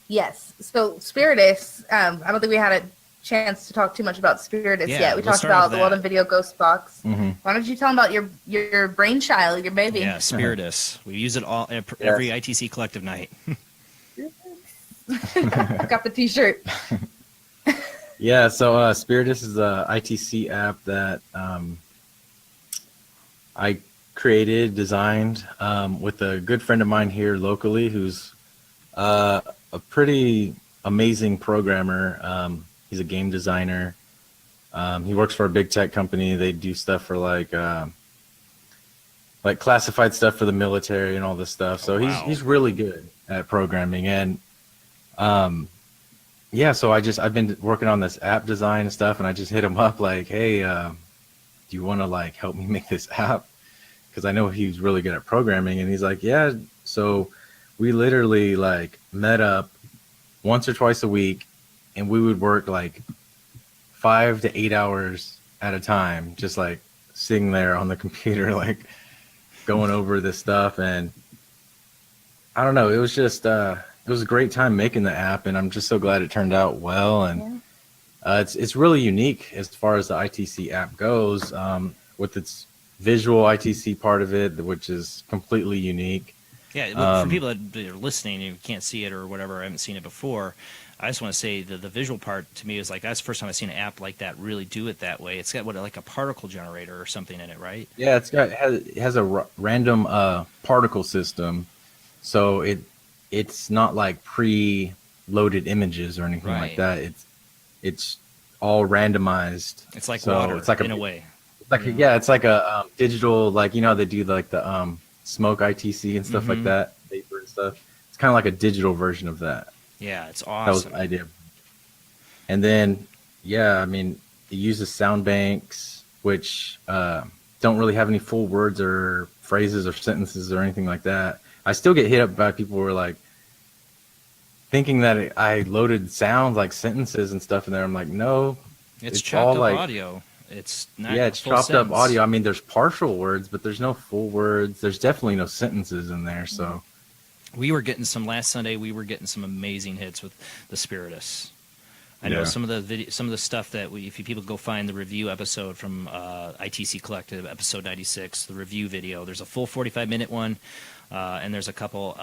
Yes. So Spiritus, I don't think we had a chance to talk too much about Spiritus yet. We talked about the Weldon Video Ghost Box. Mm-hmm. Why don't you tell them about your brainchild, your baby? Yeah, Spiritus. We use it all every ITC Collective night. Got the T-shirt. Yeah, so Spiritus is a ITC app that I created, designed with a good friend of mine here locally who's a pretty amazing programmer. He's a game designer. He works for a big tech company. They do stuff for like classified stuff for the military and all this stuff. So he's really good at programming. And yeah, so I've been working on this app design and stuff, and I just hit him up like, hey, do you want to like help me make this app? Because I know he's really good at programming. And he's like, yeah. So we literally like met up once or twice a week, and we would work like 5 to 8 hours at a time, just like sitting there on the computer, like going over this stuff. And I don't know, it was just it was a great time making the app, and I'm just so glad it turned out well. And it's really unique as far as the ITC app goes, with its visual ITC part of it, which is completely unique. Yeah, for people that are listening and can't see it or whatever, I haven't seen it before, I just want to say the visual part to me is like, that's the first time I've seen an app like that really do it that way. It's got like a particle generator or something in it, right? Yeah, it has a random particle system, so it's not like pre-loaded images or anything like that. It's all randomized. It's like so water it's like in a way. Like it's like a digital, like they do like the smoke ITC and stuff like that, vapor and stuff. It's kind of like a digital version of that. Yeah, it's awesome. That was the idea. And then, I mean, it uses sound banks, which don't really have any full words or phrases or sentences or anything like that. I still get hit up by people who are like thinking that I loaded sounds like sentences and stuff in there. I'm like, no, it's chopped all up like audio. It's not it's chopped up audio. I mean, there's partial words, but there's no full words. There's definitely no sentences in there. So we were getting some last Sunday. We were getting some amazing hits with the Spiritus. I know some of the stuff that if you people go find the review episode from ITC Collective, episode 96, the review video. There's a full 45-minute one, and there's a couple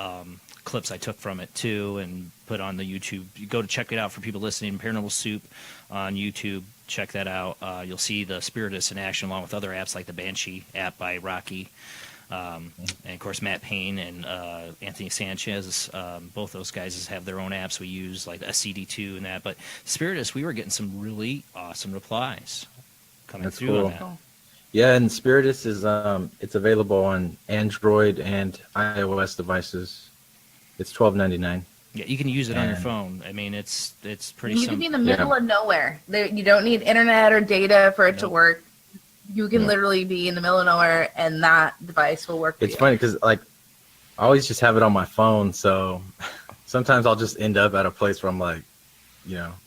clips I took from it too, and put on the YouTube. You go to check it out for people listening. Paranormal Soup on YouTube. Check that out. You'll see the Spiritus in action along with other apps like the Banshee app by Rocky. And of course, Matt Payne and Anthony Sanchez, both those guys have their own apps we use, like SCD2 and that. But Spiritus, we were getting some really awesome replies coming through on that. Yeah, and Spiritus is it's available on Android and iOS devices. It's $12.99. Yeah, you can use it on your phone. I mean, it's pretty simple. You can be in the middle of nowhere. You don't need internet or data for it to work. You can literally be in the middle of nowhere, and that device will work for you. It's funny because, like, I always just have it on my phone, so sometimes I'll just end up at a place where I'm like,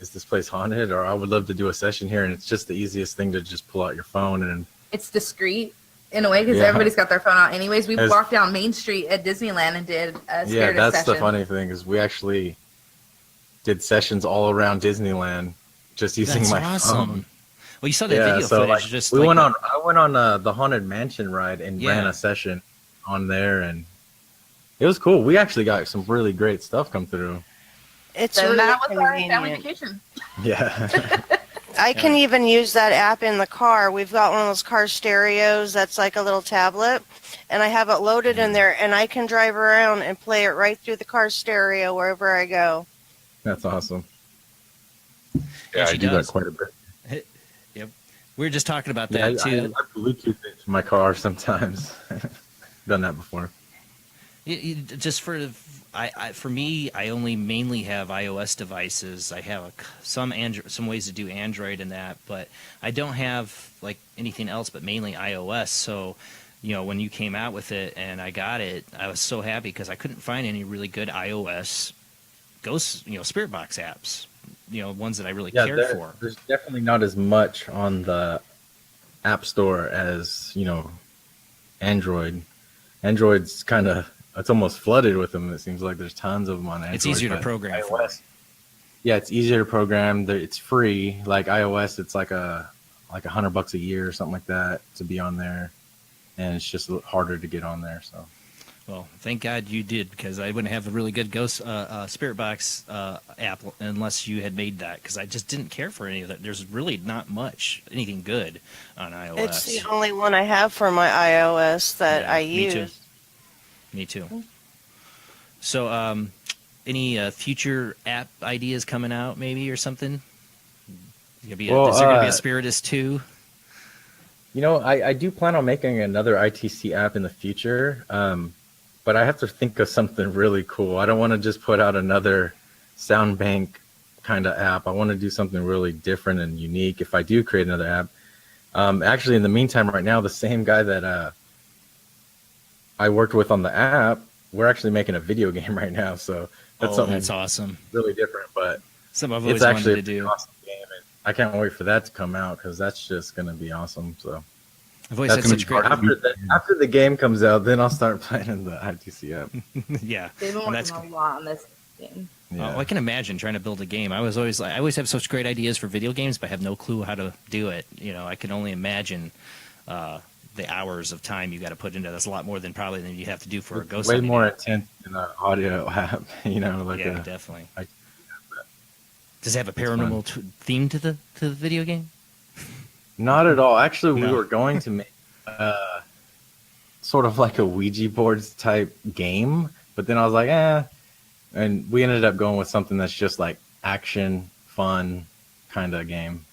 is this place haunted? Or I would love to do a session here, and it's just the easiest thing to just pull out your phone. And it's discreet in a way because everybody's got their phone out anyways. We walked down Main Street at Disneyland and did a Spiritus that's session. the funny thing is we actually did sessions all around Disneyland just using my phone. Well, you saw the video footage. I went on the Haunted Mansion ride and ran a session on there, and it was cool. We actually got some really great stuff come through. It's really that was our convenient. family vacation. Yeah. I can even use that app in the car. We've got one of those car stereos that's like a little tablet, and I have it loaded in there, and I can drive around and play it right through the car stereo wherever I go. That's awesome. Yeah, I do that quite a bit. Yep. We were just talking about that too. I Bluetooth it to my car sometimes. Done that before. Just for me, I only mainly have iOS devices. I have some ways to do Android and that, but I don't have like anything else but mainly iOS. So, when you came out with it and I got it, I was so happy because I couldn't find any really good iOS ghost, Spirit Box apps. Ones that I really cared for. There's definitely not as much on the App Store as, Android. Android's it's almost flooded with them. It seems like there's tons of them on Android. It's easier to program for. Yeah, it's easier to program. It's free. Like iOS, it's like $100 a year or something like that to be on there, and it's just a little harder to get on there. So. Well, thank God you did, because I wouldn't have a really good Ghost Spirit Box app unless you had made that, because I just didn't care for any of that. There's really not much, anything good on iOS. It's the only one I have for my iOS that I use. Me too. So, any future app ideas coming out, maybe, or something? Is there going to be a Spiritus 2? You know, I do plan on making another ITC app in the future, but I have to think of something really cool. I don't want to just put out another sound bank kind of app. I want to do something really different and unique if I do create another app. Actually, in the meantime, right now, the same guy that I worked with on the app, we're actually making a video game right now. So that's something that's awesome. Really different, but something I've always wanted to do. Awesome game, and I can't wait for that to come out because that's just going to be awesome. So I've always had such great. After the game comes out, then I'll start playing the ITC app. Yeah, they've been working a lot on this game. Yeah. I can imagine trying to build a game. I always have such great ideas for video games, but I have no clue how to do it. You know, I can only imagine the hours of time you got to put into. That's a lot more than you have to do for a ghost. Way more intense than an audio app. You know, like definitely. Does it have a paranormal theme to the video game? Not at all. Actually, we were going to make sort of like a Ouija boards type game, but then I was like, and we ended up going with something that's just like action, fun kind of game.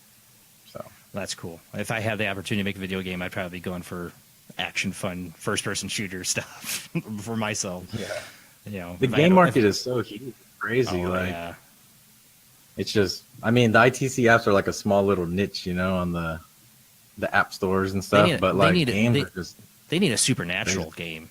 So that's cool. If I had the opportunity to make a video game, I'd probably be going for action, fun, first-person shooter stuff for myself. Yeah. You know, the game market is so huge, crazy. It's just, I mean, the ITC apps are like a small little niche, you know, on the app stores and stuff. They need a supernatural game.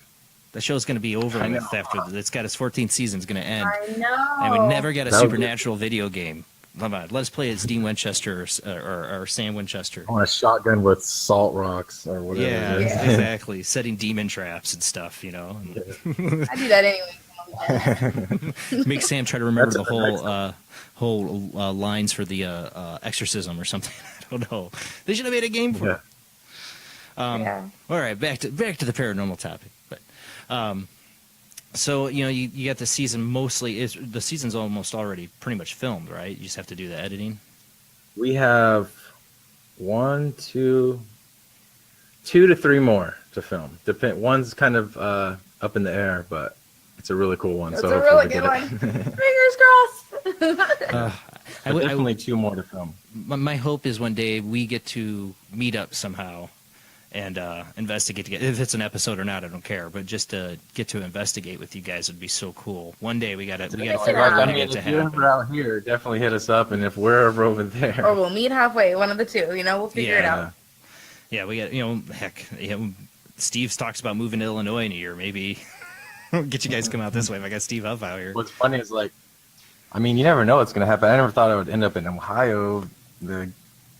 The show's going to be over with after it's got its 14th season. It's going to end. I know. And we never got a supernatural video game. Come on, let us play as Dean Winchester or Sam Winchester. On a shotgun with salt rocks or whatever. Yeah, exactly. Setting demon traps and stuff, you know. I do that anyway. Make Sam try to remember the whole lines for the exorcism or something. I don't know. They should have made a game for it. All right, back to the paranormal topic. But so you know you got the season mostly. The season's almost already pretty much filmed, right? You just have to do the editing. We have 2 to 3 more to film. One's kind of up in the air, but it's a really cool one. That's a really good one. Fingers crossed. Definitely 2 more to film. My hope is one day we get to meet up somehow and investigate together. If it's an episode or not, I don't care. But just to get to investigate with you guys would be so cool. One day we gotta figure out how to get to happen. If you're out here, definitely hit us up. And if we're ever over there, or we'll meet halfway, one of the two. You know, we'll figure it out. Yeah, we got heck. Steve talks about moving to Illinois in a year. Maybe get you guys to come out this way. If I got Steve up out here. What's funny is you never know what's gonna happen. I never thought I would end up in Ohio. This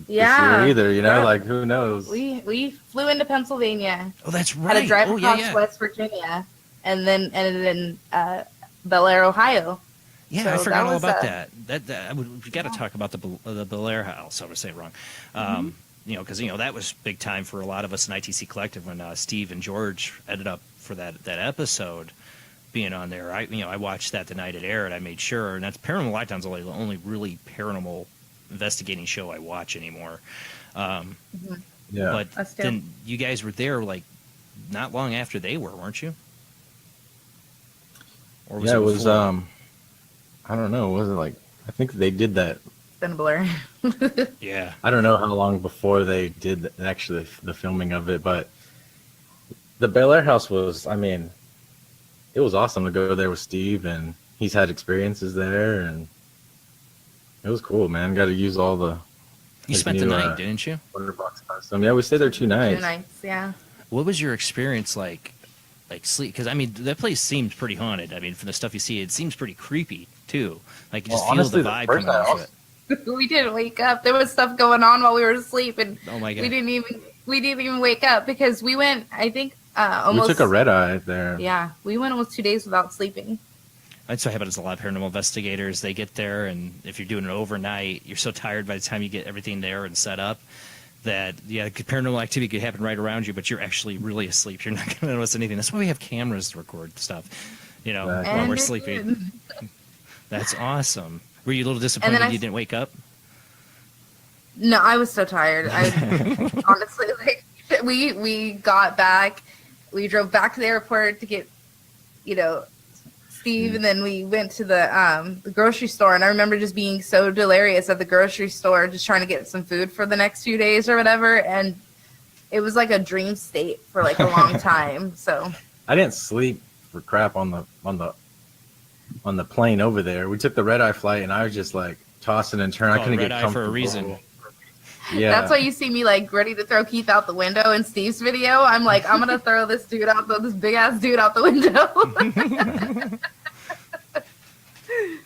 year either, you know, who knows? We flew into Pennsylvania. Oh, that's right. Had to drive across West Virginia, and then ended in Bel Air, Ohio. Yeah, so I forgot all about that. We got to talk about the Bel Air house. I was saying it wrong. You know, because that was big time for a lot of us in ITC Collective when Steve and George ended up for that episode being on there. I watched that the night it aired. I made sure, and that's Paranormal Lifetime's the only really paranormal investigating show I watch anymore. But then you guys were there not long after they were, weren't you? Or was it was I don't know, was it I think they did that. It's been a blur. Yeah. I don't know how long before they did actually the filming of it, but the Bel Air house was, it was awesome to go there with Steve, and he's had experiences there, and it was cool, man. Got to use all the. You spent the night, didn't you? Wonderbox custom. Yeah, we stayed there 2 nights. 2 nights, yeah. What was your experience like sleep? Because that place seemed pretty haunted. From the stuff you see, it seems pretty creepy too. You just feel the vibe coming off it. We didn't wake up. There was stuff going on while we were asleep, and oh my God. we didn't even wake up because we went. I think almost. We took a red eye there. Yeah, we went almost 2 days without sleeping. That's what happens to a lot of paranormal investigators. They get there, and if you're doing it overnight, you're so tired by the time you get everything there and set up that paranormal activity could happen right around you, but you're actually really asleep. You're not going to notice anything. That's why we have cameras to record stuff, while we're sleeping. That's awesome. Were you a little disappointed you didn't wake up? No, I was so tired. I honestly, like, we got back, we drove back to the airport to get, Steve, and then we went to the grocery store, and I remember just being so delirious at the grocery store, just trying to get some food for the next few days or whatever, and it was like a dream state for like a long time. So I didn't sleep for crap on the plane over there. We took the red-eye flight, and I was just like tossing and turning. I couldn't get comfortable. For a reason. Yeah, that's why you see me like ready to throw Keith out the window in Steve's video. I'm like, I'm gonna throw this big ass dude out the window.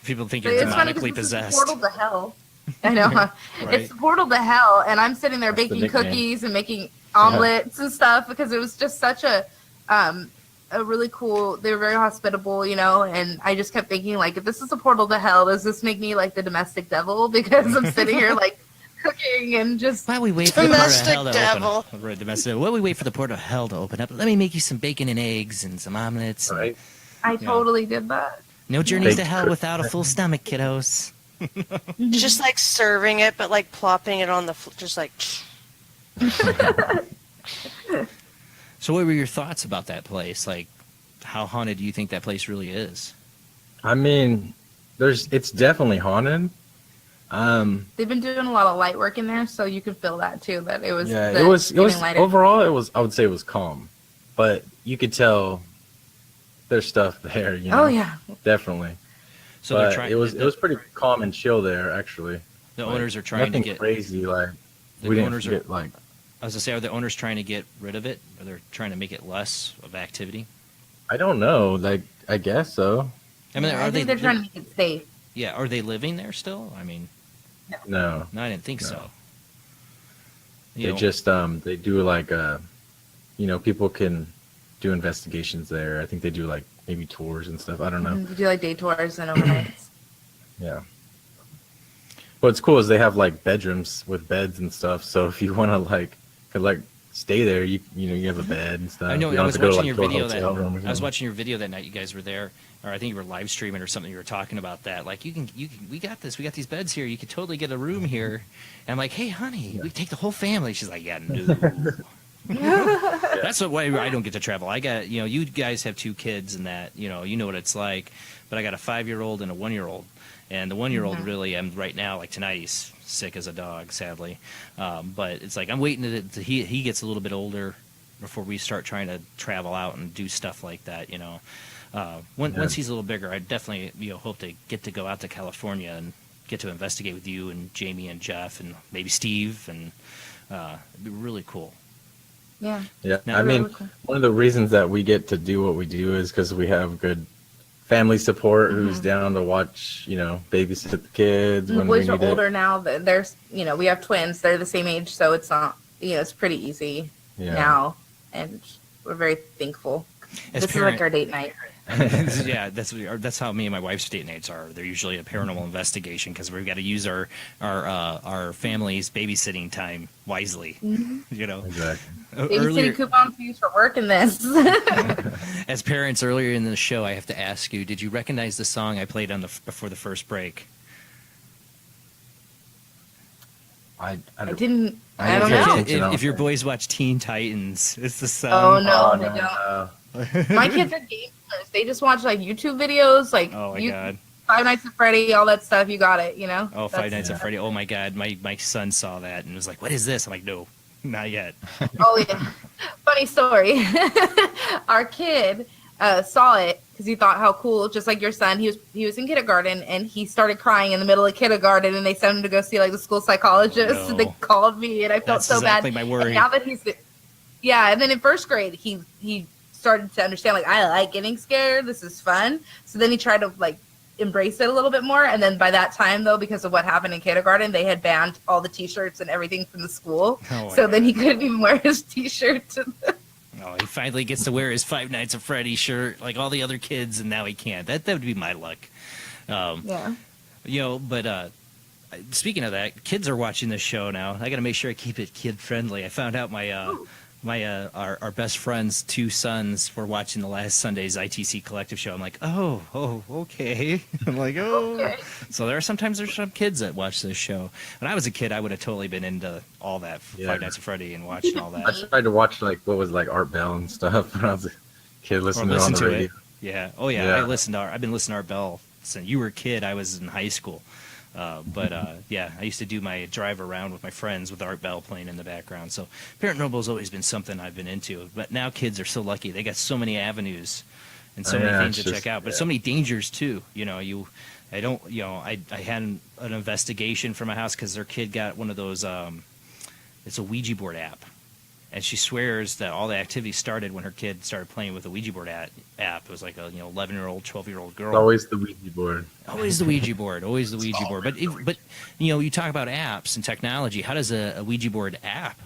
People think you're demonically possessed. It's a portal to hell. I know. Huh? Right. It's a portal to hell, and I'm sitting there baking cookies and making omelets and stuff because it was just such a really cool. They were very hospitable, and I just kept thinking, like, if this is a portal to hell, does this make me like the domestic devil? Because I'm sitting here like cooking and just while we wait for the portal of hell to open up. Right, domestic. While we wait for the portal of hell to open up, let me make you some bacon and eggs and some omelets. Right. I totally did that. No journeys to hell without a full stomach, kiddos. Just like serving it, but like plopping it on the just like. So, what were your thoughts about that place? Like, how haunted do you think that place really is? I mean, it's definitely haunted. They've been doing a lot of light work in there, so you could feel that too. That it was. Yeah, it was overall. It was. I would say it was calm, but you could tell there's stuff there. Oh yeah, definitely. So but it was pretty calm and chill there, actually. The owners are trying to get crazy. Like we didn't get like. I was gonna say, are the owners trying to get rid of it, or they're trying to make it less of activity? I don't know. Like, I guess so. I mean, I think they're trying to make it safe. Yeah, are they living there still? I mean, no, I didn't think so. They just they do like people can do investigations there. I think they do like maybe tours and stuff. I don't know. They do like day tours and overnights. Yeah. What's cool is they have like bedrooms with beds and stuff. So if you want to could stay there, you have a bed and stuff. I know. I was watching your video that night. You guys were there, or I think you were live streaming or something. You were talking about that. Like, we got this. We got these beds here. You could totally get a room here. And I'm like, hey, honey, we take the whole family. She's like, yeah, no. That's why I don't get to travel. I got, you guys have 2 kids and that, you know what it's like. But I got a 5-year-old and a 1-year-old. And the 1-year-old really, I'm right now, like tonight, he's sick as a dog, sadly. But it's like I'm waiting until he gets a little bit older before we start trying to travel out and do stuff like that. Once he's a little bigger, I definitely hope to get to go out to California and get to investigate with you and Jamie and Jeff and maybe Steve, and it'd be really cool. Yeah. Yeah. Now, I mean, one of the reasons that we get to do what we do is because we have good family support who's down to watch, babysit the kids. The boys are older now. There's, we have twins. They're the same age, so it's not, it's pretty easy now, and we're very thankful. This is like our date night. Yeah, that's how me and my wife's date nights are. They're usually a paranormal investigation because we've got to use our family's babysitting time wisely. Exactly. Babysitting coupons used for work in this. As parents, earlier in the show, I have to ask you: did you recognize the song I played before the first break? I didn't. I don't know. If your boys watch Teen Titans, it's the song. Oh no, they don't. My kids are gamers. They just watch like YouTube videos, like God. Five Nights at Freddy, all that stuff. You got it, Oh, Five Nights at Freddy. Oh my God, my son saw that and was like, "What is this?" I'm like, "No, not yet." Oh yeah, funny story. Our kid saw it because he thought how cool. Just like your son, he was in kindergarten and he started crying in the middle of kindergarten, and they sent him to go see like the school psychologist. Oh, no. They called me, and I felt so exactly bad. My worry. And now that and then in first grade, he started to understand, like, I like getting scared. This is fun. So then he tried to like embrace it a little bit more. And then by that time, though, because of what happened in kindergarten, they had banned all the T-shirts and everything from the school. So then he couldn't even wear his T-shirt. He finally gets to wear his Five Nights at Freddy shirt like all the other kids, and now he can't. That would be my luck. Yeah. But speaking of that, kids are watching this show now. I got to make sure I keep it kid friendly. I found out our best friend's 2 sons were watching the last Sunday's ITC Collective show. I'm like, oh, okay. I'm like, oh. Okay. So there's some kids that watch this show. When I was a kid, I would have totally been into all that, Five Nights at Freddy, and watching all that. I tried to watch like Art Bell and stuff when I was a kid, listening on the radio. It. Yeah. Oh yeah. I've been listening to Art Bell since you were a kid. I was in high school. Yeah, I used to do my drive around with my friends with Art Bell playing in the background. So Paranormal's always been something I've been into. But now kids are so lucky; they got so many avenues and so many things to check out, but so many dangers too. I had an investigation for my house because their kid got one of those. It's a Ouija board app. And she swears that all the activity started when her kid started playing with a Ouija board app. It was like a 11-year-old, 12-year-old girl. It's always the Ouija board. Always the Ouija board. Always the Ouija board. But you talk about apps and technology. How does a Ouija board app,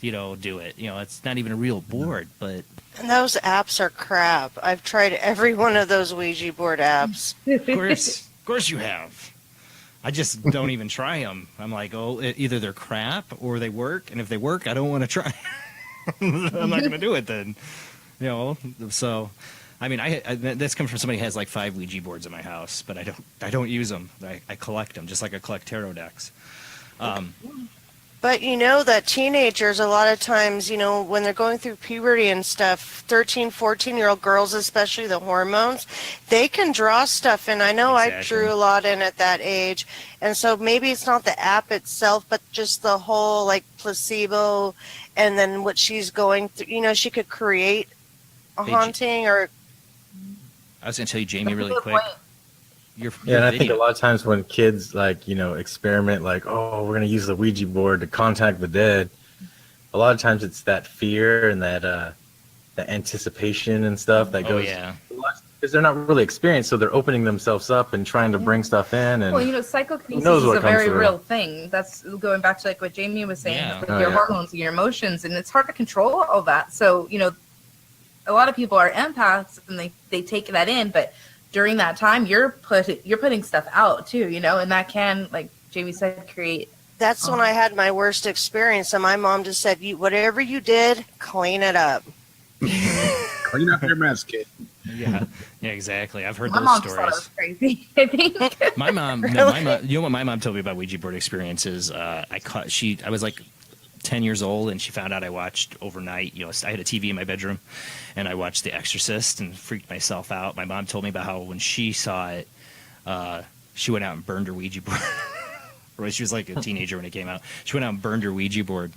do it? It's not even a real board, but. And those apps are crap. I've tried every one of those Ouija board apps. Of course you have. I just don't even try them. I'm like, either they're crap or they work, and if they work, I don't want to try. I'm not going to do it then. So, I mean, this comes from somebody who has like 5 Ouija boards in my house, but I don't use them. I collect them, just like I collect tarot decks. But that teenagers, a lot of times, when they're going through puberty and stuff, 13, 14-year-old girls, especially the hormones, they can draw stuff in. I know I drew a lot in at that age. And so maybe it's not the app itself, but just the whole, like, placebo and then what she's going through. She could create a haunting or... I was going to tell you, Jamie, really quick. And I think a lot of times when kids experiment, we're going to use the Ouija board to contact the dead. A lot of times it's that fear and that anticipation and stuff that goes. Because they're not really experienced, so they're opening themselves up and trying to bring stuff in. And psychokinesis is a very real thing. That's going back to what Jamie was saying with your hormones and your emotions, and it's hard to control all that. So a lot of people are empaths and they take that in, but during that time, you're putting stuff out too, and that can, like Jamie said, create. That's when I had my worst experience, and my mom just said, "Whatever you did, clean it up." Clean up your mess, kid. Yeah, exactly. I've heard my those mom stories. Thought it was crazy. I think my mom. Really? No, my mom. What my mom told me about Ouija board experiences? I was like 10 years old, and she found out I watched overnight. I had a TV in my bedroom, and I watched The Exorcist and freaked myself out. My mom told me about how when she saw it, she went out and burned her Ouija board. She was like a teenager when it came out. She went out and burned her Ouija board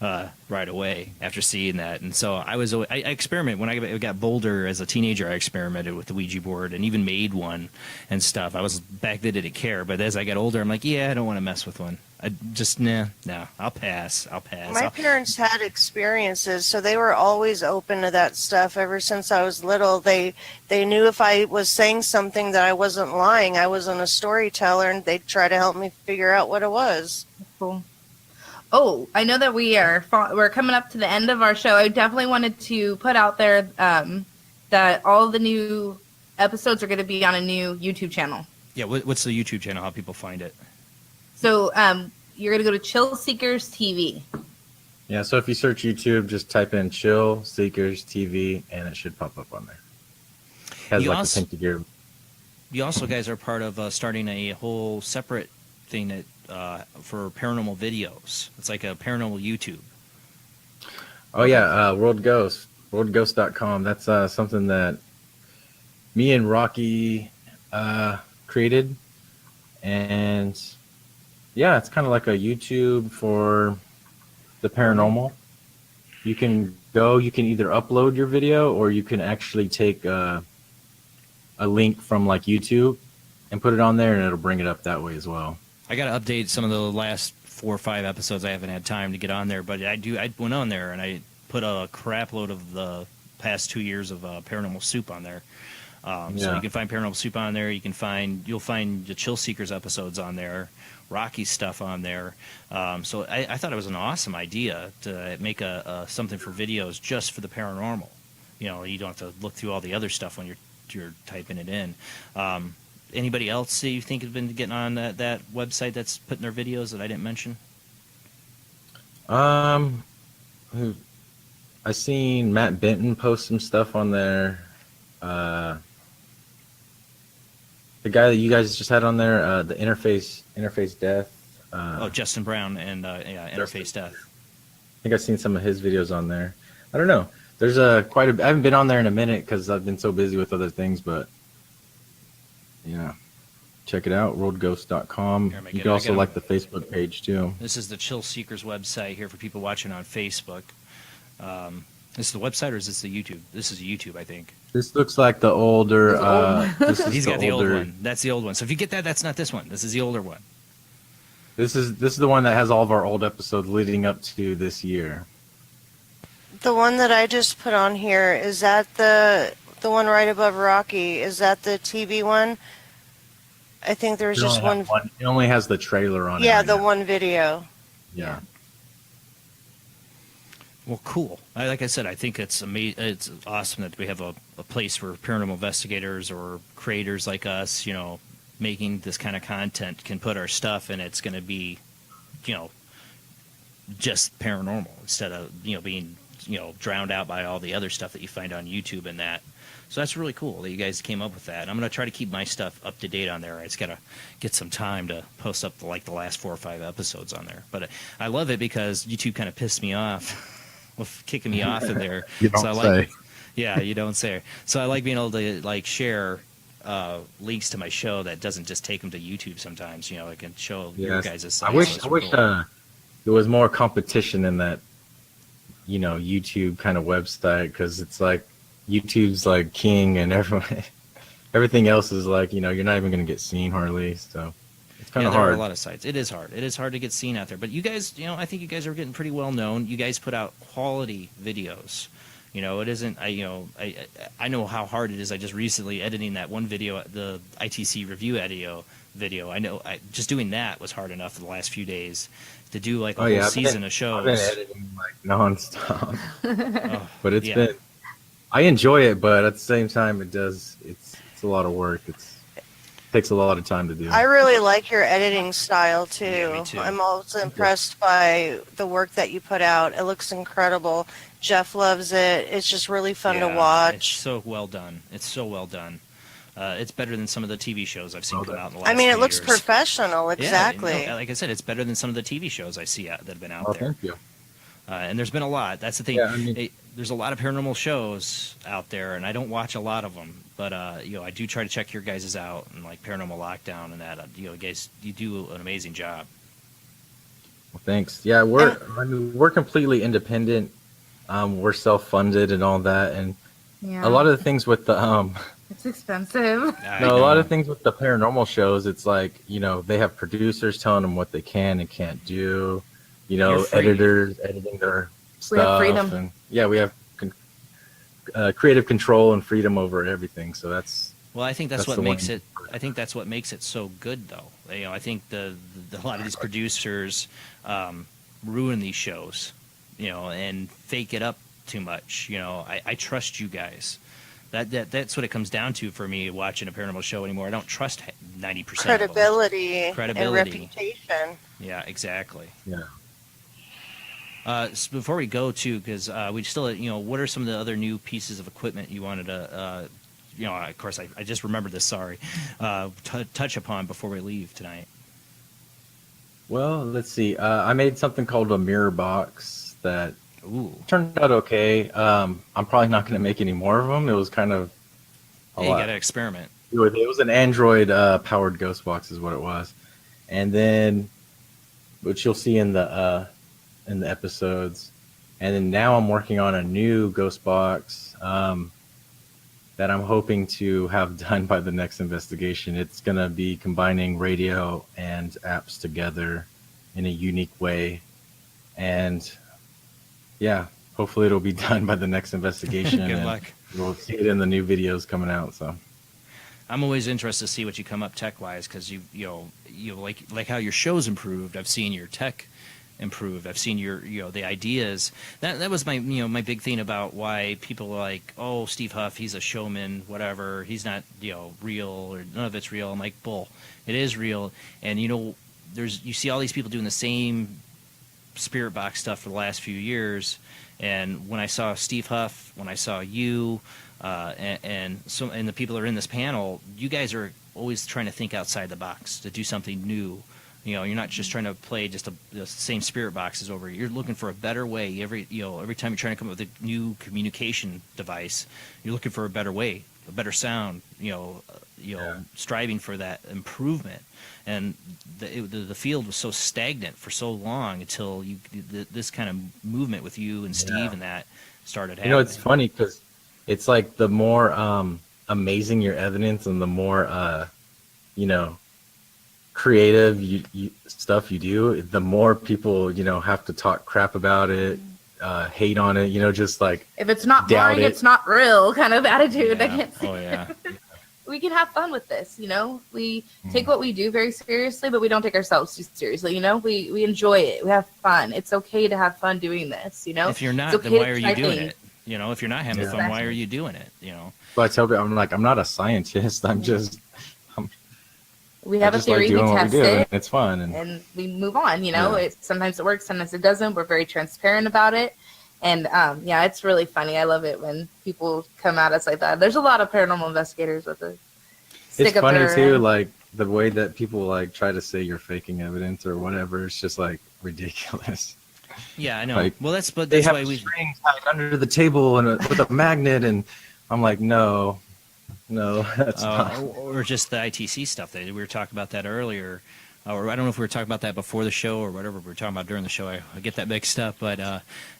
right away after seeing that. And so I experimented. When I got bolder as a teenager, I experimented with the Ouija board and even made one and stuff. I was back then didn't care, but as I got older, I'm like, I don't want to mess with one. I just no, I'll pass. My parents had experiences, so they were always open to that stuff ever since I was little. They knew if I was saying something that I wasn't lying, I wasn't a storyteller, and they'd try to help me figure out what it was. Cool. Oh, I know that we're coming up to the end of our show. I definitely wanted to put out there that all the new episodes are going to be on a new YouTube channel. Yeah, what's the YouTube channel? How people find it? So you're going to go to Chillseekers TV. Yeah, so if you search YouTube, just type in Chillseekers TV, and it should pop up on there. It has the pink gear. You also guys are part of starting a whole separate thing that for paranormal videos. It's like a paranormal YouTube. Oh yeah, World Ghost, worldghost.com. That's something that me and Rocky created, and yeah, it's kind of like a YouTube for the paranormal. You can either upload your video, or you can actually take a link from like YouTube and put it on there, and it'll bring it up that way as well. I got to update some of the last 4 or 5 episodes. I haven't had time to get on there, but I went on there and I put a crap load of the past 2 years of Paranormal Soup on there. So you can find Paranormal Soup on there. You'll find the Chillseekers episodes on there, Rocky's stuff on there. So I thought it was an awesome idea to make something for videos just for the paranormal. You don't have to look through all the other stuff when you're typing it in. Anybody else that you think has been getting on that website that's putting their videos that I didn't mention? I seen Matt Benton post some stuff on there. The guy that you guys just had on there, the interface death. Justin Brown and Interface Death. I think I've seen some of his videos on there. I don't know. There's I haven't been on there in a minute because I've been so busy with other things, but yeah. Check it out, roadghost.com. You can also like the Facebook page too. This is the Chillseekers website here for people watching on Facebook. This is the website, or is this the YouTube? This is YouTube, I think. This looks like the older. He's got the old one. That's the old one. So if you get that, that's not this one. This is the older one. This is the one that has all of our old episodes leading up to this year. The one that I just put on here, is that the one right above Rocky? Is that the TV one? I think there's just one. It only has the trailer on it. Yeah, the one video. Yeah. Well, cool. Like I said, I think it's it's awesome that we have a place where paranormal investigators or creators like us, making this kind of content can put our stuff, and it's going to be, just paranormal instead of being drowned out by all the other stuff that you find on YouTube and that. So that's really cool that you guys came up with that. And I'm going to try to keep my stuff up to date on there. I just got to get some time to post up the last 4 or 5 episodes on there. But I love it because YouTube kind of pissed me off with kicking me off in there. You don't say. Yeah, you don't say. So I like being able to share links to my show that doesn't just take them to YouTube sometimes. I can show your guys' site. I wish there was more competition in that, YouTube kind of website, because it's like YouTube's like king and everything else is like, you're not even going to get seen hardly. So it's kind of hard. There are a lot of sites. It is hard. It is hard to get seen out there. But you guys, I think you guys are getting pretty well known. You guys put out quality videos. It isn't. I know how hard it is. I just recently editing that one video, the ITC review video. I know. Just doing that was hard enough for the last few days. To do a whole season of shows. I've been editing nonstop, but it's been. I enjoy it, but at the same time, it's a lot of work. It takes a lot of time to do. I really like your editing style too. Yeah, me too. I'm also impressed by the work that you put out. It looks incredible. Jeff loves it. It's just really fun to watch. It's so well done. It's better than some of the TV shows I've seen come out in the last it looks years. Professional. Exactly. Yeah, like I said, it's better than some of the TV shows I see that have been out there. Thank you. And there's been a lot. That's the thing. Yeah, there's a lot of paranormal shows out there, and I don't watch a lot of them. But I do try to check your guys' out, and like Paranormal Lockdown and that. Guys, you do an amazing job. Well, thanks. Yeah, we're completely independent. We're self-funded and all that, and a lot of the things with the It's expensive. A lot of things with the paranormal shows, it's like, they have producers telling them what they can and can't do. Editors editing their stuff. We have freedom. And, we have creative control and freedom over everything. So that's. Well, I think that's what makes it. I think that's what makes it so good, though. I think a lot of these producers ruin these shows, and fake it up too much. I trust you guys. That's what it comes down to for me watching a paranormal show anymore. I don't trust 90% credibility of them. and reputation. Yeah, exactly. Yeah. So before we go to, because we still, what are some of the other new pieces of equipment you wanted to, of course, I just remembered this. Sorry, touch upon before we leave tonight. Well, let's see. I made something called a mirror box that turned out okay. I'm probably not going to make any more of them. It was kind of you got to experiment. It was an Android powered ghost box, is what it was, and then, which you'll see in the episodes, and then now I'm working on a new ghost box that I'm hoping to have done by the next investigation. It's going to be combining radio and apps together in a unique way, and hopefully it'll be done by the next investigation. Good luck. We'll see it in the new videos coming out. So I'm always interested to see what you come up tech wise, because you like how your show's improved. I've seen your tech improved. I've seen your, the ideas. That was my, my big thing about why people are like, oh, Steve Huff, he's a showman, whatever. He's not, real, or none of it's real. I'm like, bull. It is real. And, you see all these people doing the same spirit box stuff for the last few years. And when I saw Steve Huff, when I saw you, and the people that are in this panel, you guys are always trying to think outside the box, to do something new. You're not just trying to play just the same spirit boxes over. You're looking for a better way. Every time you're trying to come up with a new communication device, you're looking for a better way, a better sound. Striving for that improvement. And the field was so stagnant for so long until this kind of movement with you and Steve and that started happening. It's funny because it's like the more amazing your evidence and the more creative stuff you do, the more people have to talk crap about it, hate on it, just like if it's not boring, it's not real kind of attitude. Yeah. I can't say. Oh yeah. We can have fun with this, we take what we do very seriously, but we don't take ourselves too seriously. We enjoy it, we have fun. It's okay to have fun doing this. If you're not, then why are you doing it? If you're not having fun, why are you doing it? But I tell people, I'm not a scientist. I'm just we have a theory, like we test it, and it's fun, and we move on. Sometimes it works, sometimes it doesn't. We're very transparent about it. And it's really funny. I love it when people come at us like that. There's a lot of paranormal investigators with a stick it's up funny their too, like the way that people like try to say you're faking evidence or whatever. It's just like ridiculous. Yeah, I know. Like, that's they have why we string tied under the table and with a magnet, and I'm like, no, that's not. Or just the ITC stuff that we were talking about that earlier. Or I don't know if we were talking about that before the show or whatever we were talking about during the show. I get that mixed up, but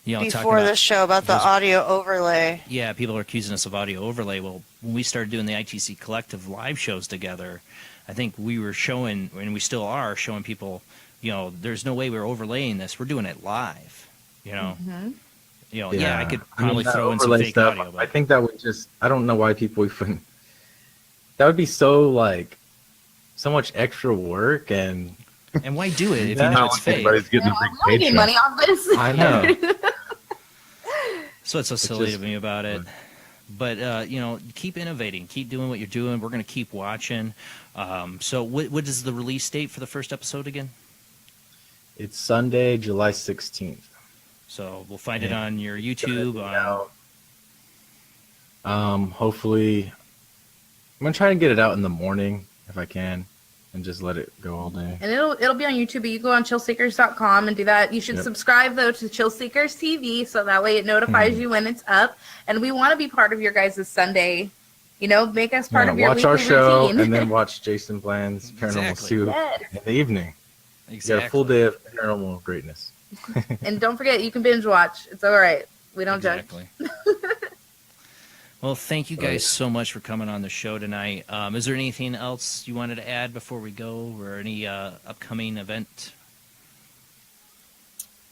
before the show about the audio overlay. Yeah, people are accusing us of audio overlay. Well, when we started doing the ITC Collective live shows together, I think we were showing, and we still are showing people, there's no way we're overlaying this. We're doing it live. I could probably throw in some fake stuff, audio. But I think that would I don't know why people even. That would be so much extra work, and why do it if you know it's fake? Everybody's getting a big paycheck. money off this. I know. So it's so silly to me about it. But keep innovating, keep doing what you're doing. We're going to keep watching. So what is the release date for the first episode again? It's Sunday, July 16th. So we'll find it on your YouTube. Hopefully, I'm gonna try and get it out in the morning if I can, and just let it go all day. And it'll be on YouTube, but you go on chillseekers.com and do that. You should subscribe though to Chillseekers TV, so that way it notifies you when it's up. And we want to be part of your guys' Sunday. Make us part of your watch our weekly show routine. and then watch Jason Bland's Paranormal Soup in the evening. Exactly. You got a full day of paranormal greatness. And don't forget, you can binge watch. It's all right. We don't judge. Well, thank you guys so much for coming on the show tonight. Is there anything else you wanted to add before we go, or any upcoming event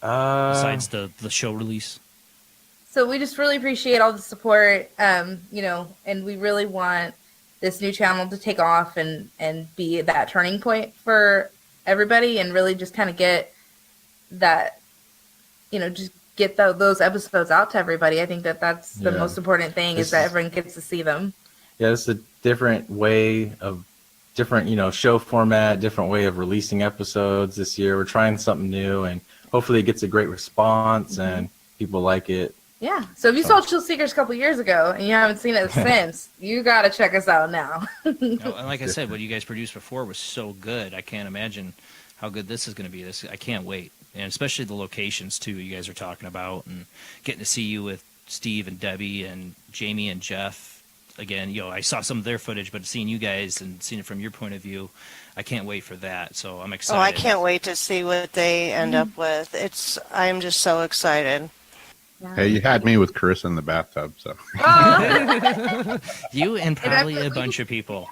besides the show release? So we just really appreciate all the support, and we really want this new channel to take off and be that turning point for everybody, and really just kind of get that, just get those episodes out to everybody. I think that's the most important thing, is that everyone gets to see them. Yeah, it's a different way of show format, different way of releasing episodes this year. We're trying something new, and hopefully it gets a great response and people like it. Yeah. So if you saw Chillseekers a couple years ago and you haven't seen it since, you got to check us out now. And like I said, what you guys produced before was so good. I can't imagine how good this is going to be. I can't wait. And especially the locations, too, you guys are talking about, and getting to see you with Steve and Debbie and Jamie and Jeff. Again, I saw some of their footage, but seeing you guys and seeing it from your point of view, I can't wait for that. So I'm excited. Oh, I can't wait to see what they end up with. I'm just so excited. Yeah. Hey, you had me with Carissa in the bathtub, so. You and probably a bunch of people.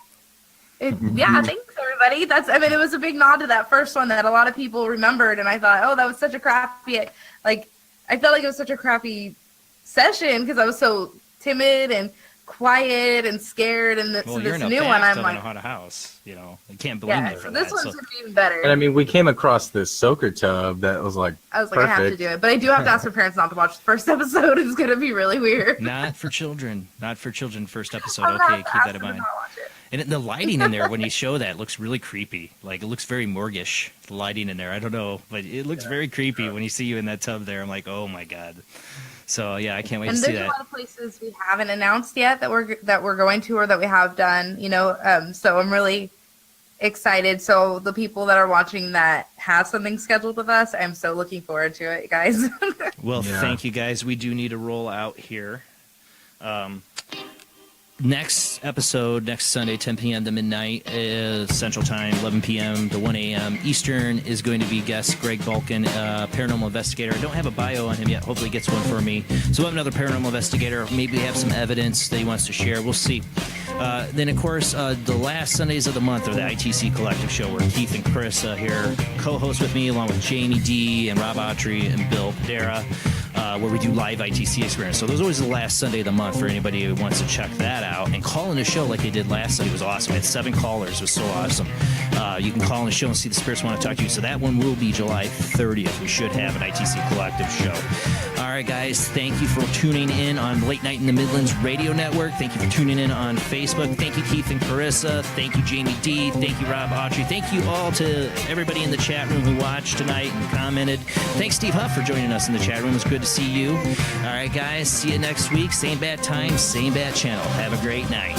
Yeah, thanks everybody. It was a big nod to that first one that a lot of people remembered, and I thought, oh, that was such a crappy, I felt like it was such a crappy session because I was so timid and quiet and scared, and Well, so you're this in a new one, I'm bathtub in like, a haunted house. You know, I can't blame yeah. you for So that. this one's So- gonna be even better. And I mean, we came across this soaker tub that was like I was like, perfect. I have to do it, but I do have to ask my parents not to watch the first episode. It's gonna be really weird. Not for children. Not for children. First episode. I'm gonna Okay, have to keep ask that in them to mind. not watch it. And the lighting in there when you show that looks really creepy. Like it looks very morguish. The lighting in there. I don't know, but it looks very creepy when you see you in that tub there. I'm like, oh my god. So yeah, I can't wait And to see there's a that. lot of places we haven't announced yet that we're going to, or that we have done. You know, so I'm really excited. So the people that are watching that have something scheduled with us, I'm so looking forward to it, guys. Well, Yeah. thank you guys. We do need to roll out here. Next episode, next Sunday, 10 p.m. to midnight, Central Time, 11 p.m. to 1 a.m. Eastern, is going to be guest Greg Balkin, paranormal investigator. I don't have a bio on him yet. Hopefully he gets one for me. So we'll have another paranormal investigator. Maybe have some evidence that he wants to share. We'll see. Then, of course, the last Sundays of the month are the ITC Collective Show, where Keith and Carissa here co-host with me, along with Jamie D. and Rob Autry and Bill Padera, where we do live ITC experience. So those are always the last Sunday of the month for anybody who wants to check that out. And call in the show like they did last Sunday was awesome. We had 7 callers. It was so awesome. You can call in the show and see the spirits want to talk to you. So that one will be July 30th. We should have an ITC Collective show. All right, guys. Thank you for tuning in on Late Night in the Midlands Radio Network. Thank you for tuning in on Facebook. Thank you, Keith and Carissa. Thank you, Jamie D. Thank you, Rob Autry. Thank you all to everybody in the chat room who watched tonight and commented. Thanks, Steve Huff, for joining us in the chat room. It was good to see you. All right, guys. See you next week. Same bad time, same bad channel. Have a great night.